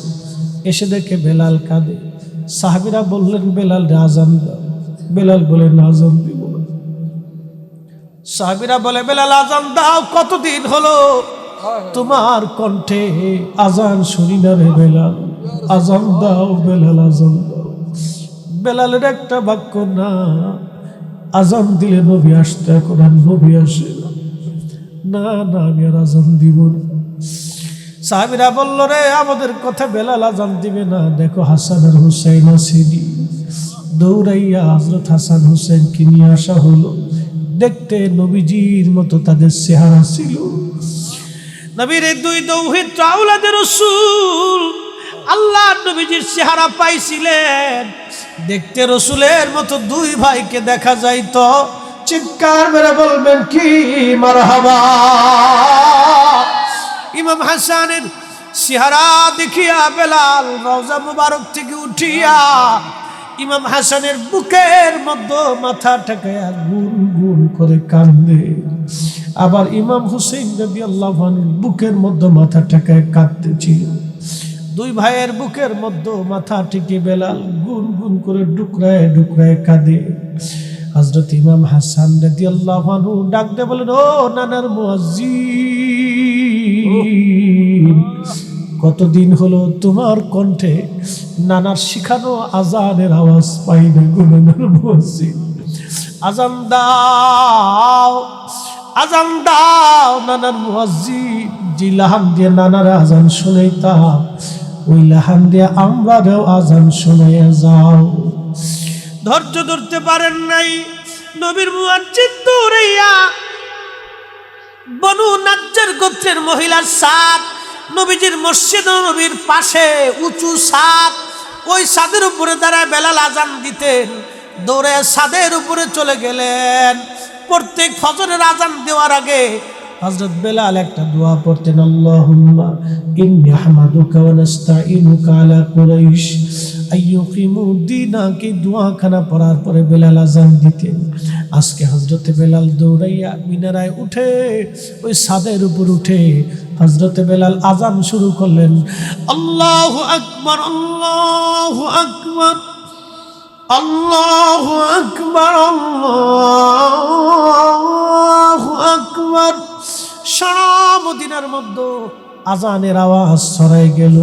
এসে দেখে বেলাল কাঁদে। সাহাবীরা বললেন, বেলাল আজান দাও। বেলাল বলে, না, আজান দিব না। সাহাবীরা বলে, বেলাল আজান দাও, কতদিন হলো তোমার কণ্ঠে আজান শুনি না রে বেলাল, আজান দাও বেলাল, আজান দাও। বেলালের একটা বাক্য, না, আজান দিলে নবী আসতো, এখন আর নবী আসে না। না না, আমি আর আজান দিব না। সাহাবীরা বলল, রে আমাদের কথা বেলাল আজান দিবে না। দেখো হাসান আর হুসাইন আসেনি। দৌড়াইয়া হযরত হাসান হুসাইনকে নিয়ে আসা হলো। দেখতে নবীজির মতো তাদের চেহারা ছিল। নবীর এই দুই দৌহিত্র আওলাদের রাসূল আল্লাহ নবীজির চেহারা পাইছিলেন। দেখতে রসুলের মতো দুই ভাইকে দেখা যাইতো। চিৎকার মেরে বলবেন কি মারহাবা। ইমাম হাসানের চেহারা দেখিয়া বেলাল রওজা মুবারক থেকে উঠিয়া ইমাম হাসানের বুকের মধ্যে মাথা ঠেকায়া গুন গুন করে কান্দে। আবার ইমাম হুসাইন রাদিয়াল্লাহু আনহু বুকের মধ্যে মাথা ঠেকায় কাঁদতেছিল। দুই ভাইয়ের বুকের মধ্যে মাথা ঠেকে বেলাল গুন গুন করে ডুকরায় ডুকরায় কাঁদে। হযরত ইমাম হাসান রাদিয়াল্লাহু আনহু ডাক দিয়ে বলেন, ও নানার মুয়াজ্জিন, কতদিন হলো তোমার কণ্ঠে নানার শিখানো আজানের আওয়াজ পাই না গো নানার মুয়াজ্জিন। আজান দাও, আজান দাও নানার মুয়াজ্জিন। যে লাহান দিয়ে নানার আজান শুনাইতাম, ওই লাহান দিয়ে আমরাও আজান শুনাইয়া যাও। ধৈর্য ধরতে পারেন নাই নবীর মুয়াজ্জিন দৌড়াইয়া বনু নাজ্জার গোত্রের মহিলার ছাদ, নবীজির মসজিদ নবীর পাশে উঁচু ছাদ, ওই ছাদের উপরে দাঁড়ায় বেলাল আজান দিতেন। দৌড়ে ছাদের উপরে চলে গেলেন। প্রত্যেক ফজরের আজান দেওয়ার আগে হযরত বেলাল একটা দোয়া পড়তেন, আল্লাহুম্মা ইন্নী আহমাদুকা ওয়া নাস্তাঈনুকা আলা কুরাইশ আইয়ুকিমু দীনাকে। দোয়াখানা পড়ার পরে বেলাল আজান দিতেন। আজকে হযরতে বেলাল দৌড়াইয়া মিনারায় উঠে ওই ছাদের উপর উঠে হযরতে বেলাল আজান শুরু করলেন, আল্লাহু আকবার, আল্লাহু আকবার, আল্লাহু আকবার, আল্লাহু আকবার। সারা মদিনার মধ্যে আজানের আওয়াজ ছড়াই গেল।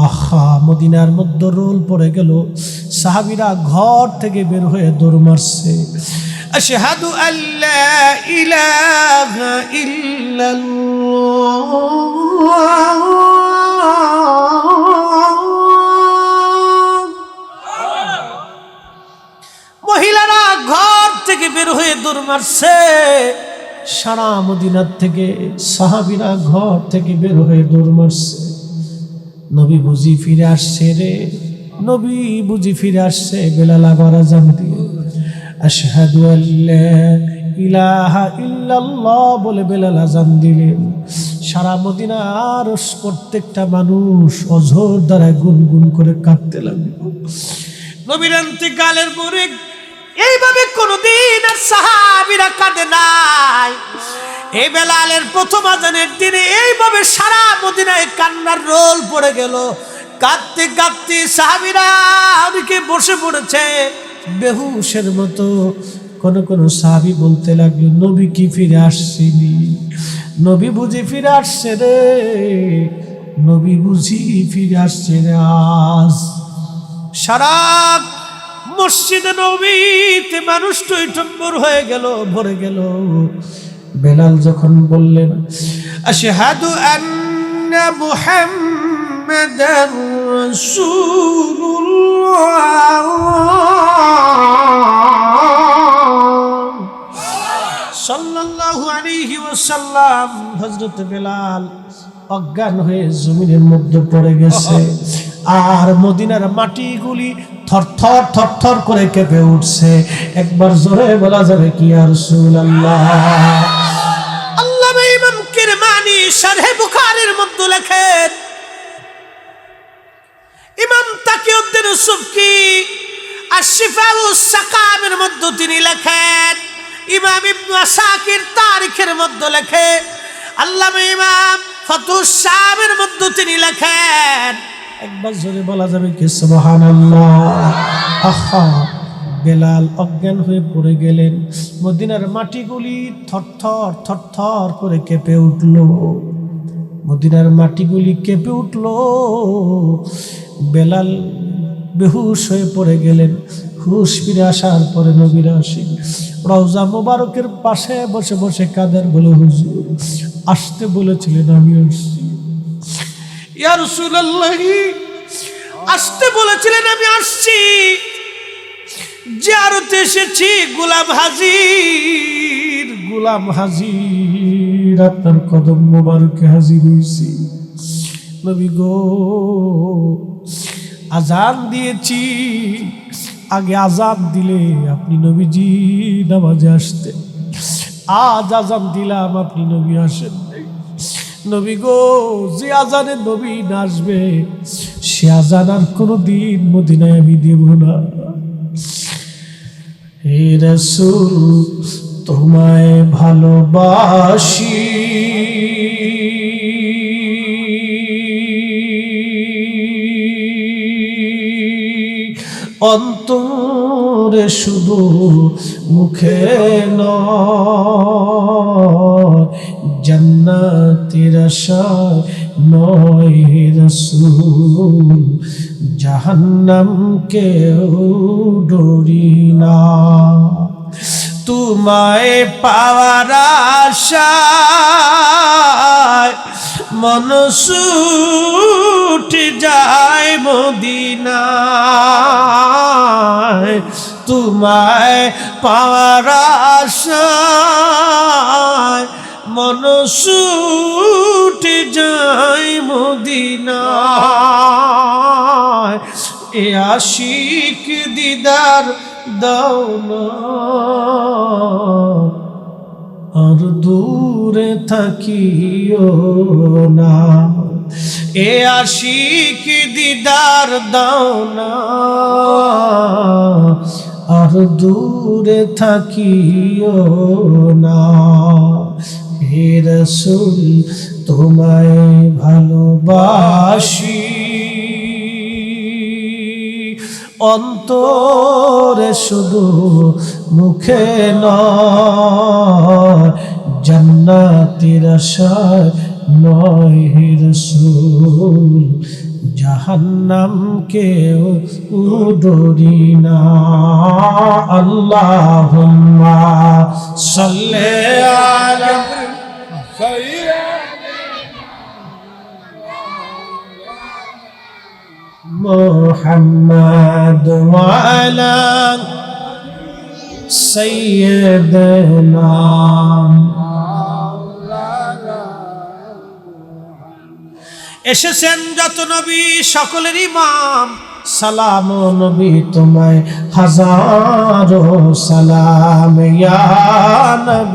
আহা, মদিনার মধ্যে রোল পড়ে গেল। সাহাবীরা ঘর থেকে বের হয়ে দৌড় মারছে। আশহাদু আল্লা ইলাহা ইল্লাল্লাহ। মহিলারা ঘর থেকে বের হয়ে দৌড় মারছে। সারা মদিনার থেকে সাহাবীরা ঘর থেকে বের হয়ে দৌড় মারছে। নবী বুঝি ফিরে আসছে রে, নবী বুঝি ফিরে আসছে। বেলাল আবার আজান দিয়ে আশহাদু আল্লা ইলাহা ইল্লাল্লাহ বলে বেলাল আজান দিলেন। সারা মদিনার প্রত্যেকটা মানুষ অঝোর দ্বারা গুনগুন করে কাঁদতে লাগলো। নবীর ইন্তেকালের পরে এইভাবে কোনদিন আর সাহাবীরা কাঁদে নাই। এই বেলালের প্রথম আজানের দিনে এইভাবে সারা মদিনায় কান্নার রোল পড়ে গেল। কাঁদতে কাঁদতে সাহাবীরা অনেকে বসে পড়েছে বেহুশের মতো। কোন কোন সাহাবী বলতে লাগলো, নবী কি ফিরে আসছেনি? নবী বুঝি ফিরে আসছে রে, নবী বুঝি ফিরে আসছে রে। আজ সারা মসজিদে নবীতে মানুষ টইটম্বর হয়ে গেল, ভরে গেল। বেলাল যখন বললেন আশহাদু আন্না মুহাম্মাদার রাসূলুল্লাহ সাল্লাল্লাহু আলাইহি ওয়াসাল্লাম, হযরত বেলাল অজ্ঞান হয়ে জমিনের মধ্যে পড়ে গেছে। আর মদিনার মাটিগুলি থরথর থরথর করে কেঁপে উঠছে। একবার জোরে বলা যাবে কি ইয়া রাসূলুল্লাহ? আল্লামা ইমাম কিরমানি শারহে বুখারীর মধ্যে লেখেন, ইমাম তাকিউদ্দিন সুবকি আশ-শিফাউস সাকামের মধ্যে তিনি লেখেন, ইমাম ইবনে আসাকির তারিখের মধ্যে লেখে, আল্লামা ইমাম ফাতুস শামের মধ্যে তিনি লেখেন। একবার জোরে বলা যাবে কি সুবহানাল্লাহ? আহা, বেলাল অজ্ঞান হয়ে পড়ে গেলেন। মদিনার মাটিগুলি থরথর থরথর করে কেঁপে উঠল। মদিনার মাটিগুলি কেঁপে উঠল। বেলাল বেহুশ হয়ে পড়ে গেলেন। হুশ ফিরে আসার পরে নবীর আশিক রওজা মোবারকের পাশে বসে বসে কাদের বলে, হুজুর আসতে বলেছিলেন, আমি আসছি। ইয়া রাসূলুল্লাহ, আসতে বলেছিলেন, আমি আসছি। জিয়ারতে এসেছি, গোলাম হাজির, গোলাম হাজির, আপনার কদম মোবারকে হাজির হইছি। নবী গো, আজান দিয়েছি, আগে আজান দিলে আপনি নবীজি নামাজে আসতেন। আজ আজান দিলাম, আপনি নবী আসেন নাই। নবী গো, যে আজানে নবী না আসবে সে আজান আর কোনোদিন মদিনায় আমি দেব না। হে রাসূল, তোমায় ভালোবাসি, অন্তরে শুধু, মুখে নয়, জান্নাতের আশায় নয়। হে রাসূল, জাহান্নামকেও ডরি না। তোমায় পাওয়ার আশায় মন ছুটে যায় মদিনায়। তোমায় পাওয়ার আশায় মন ছুটে যায় মদিনায়। এ আশিক দিদার দাও না, আর দূরে থাকিও না। এ আশিক দিদার দাও না, আর দূরে থাকিও না। হে রাসূল, তোমায় ভালোবাসি, অন্তরে শুধু, মুখে নয়, জান্নাতের আশায় নয়। হে রাসূল, জাহান্নামকেও ডরি না। আল্লাহুম্মা সাল্লি আলা মুহাম্মাদ ওয়া আলা সাইয়্যিদিনা। এসেছেন যত নবী সকলের ইমাম, সালাম ও নবী তোমায় হাজারো সালাম। ইয়া নবী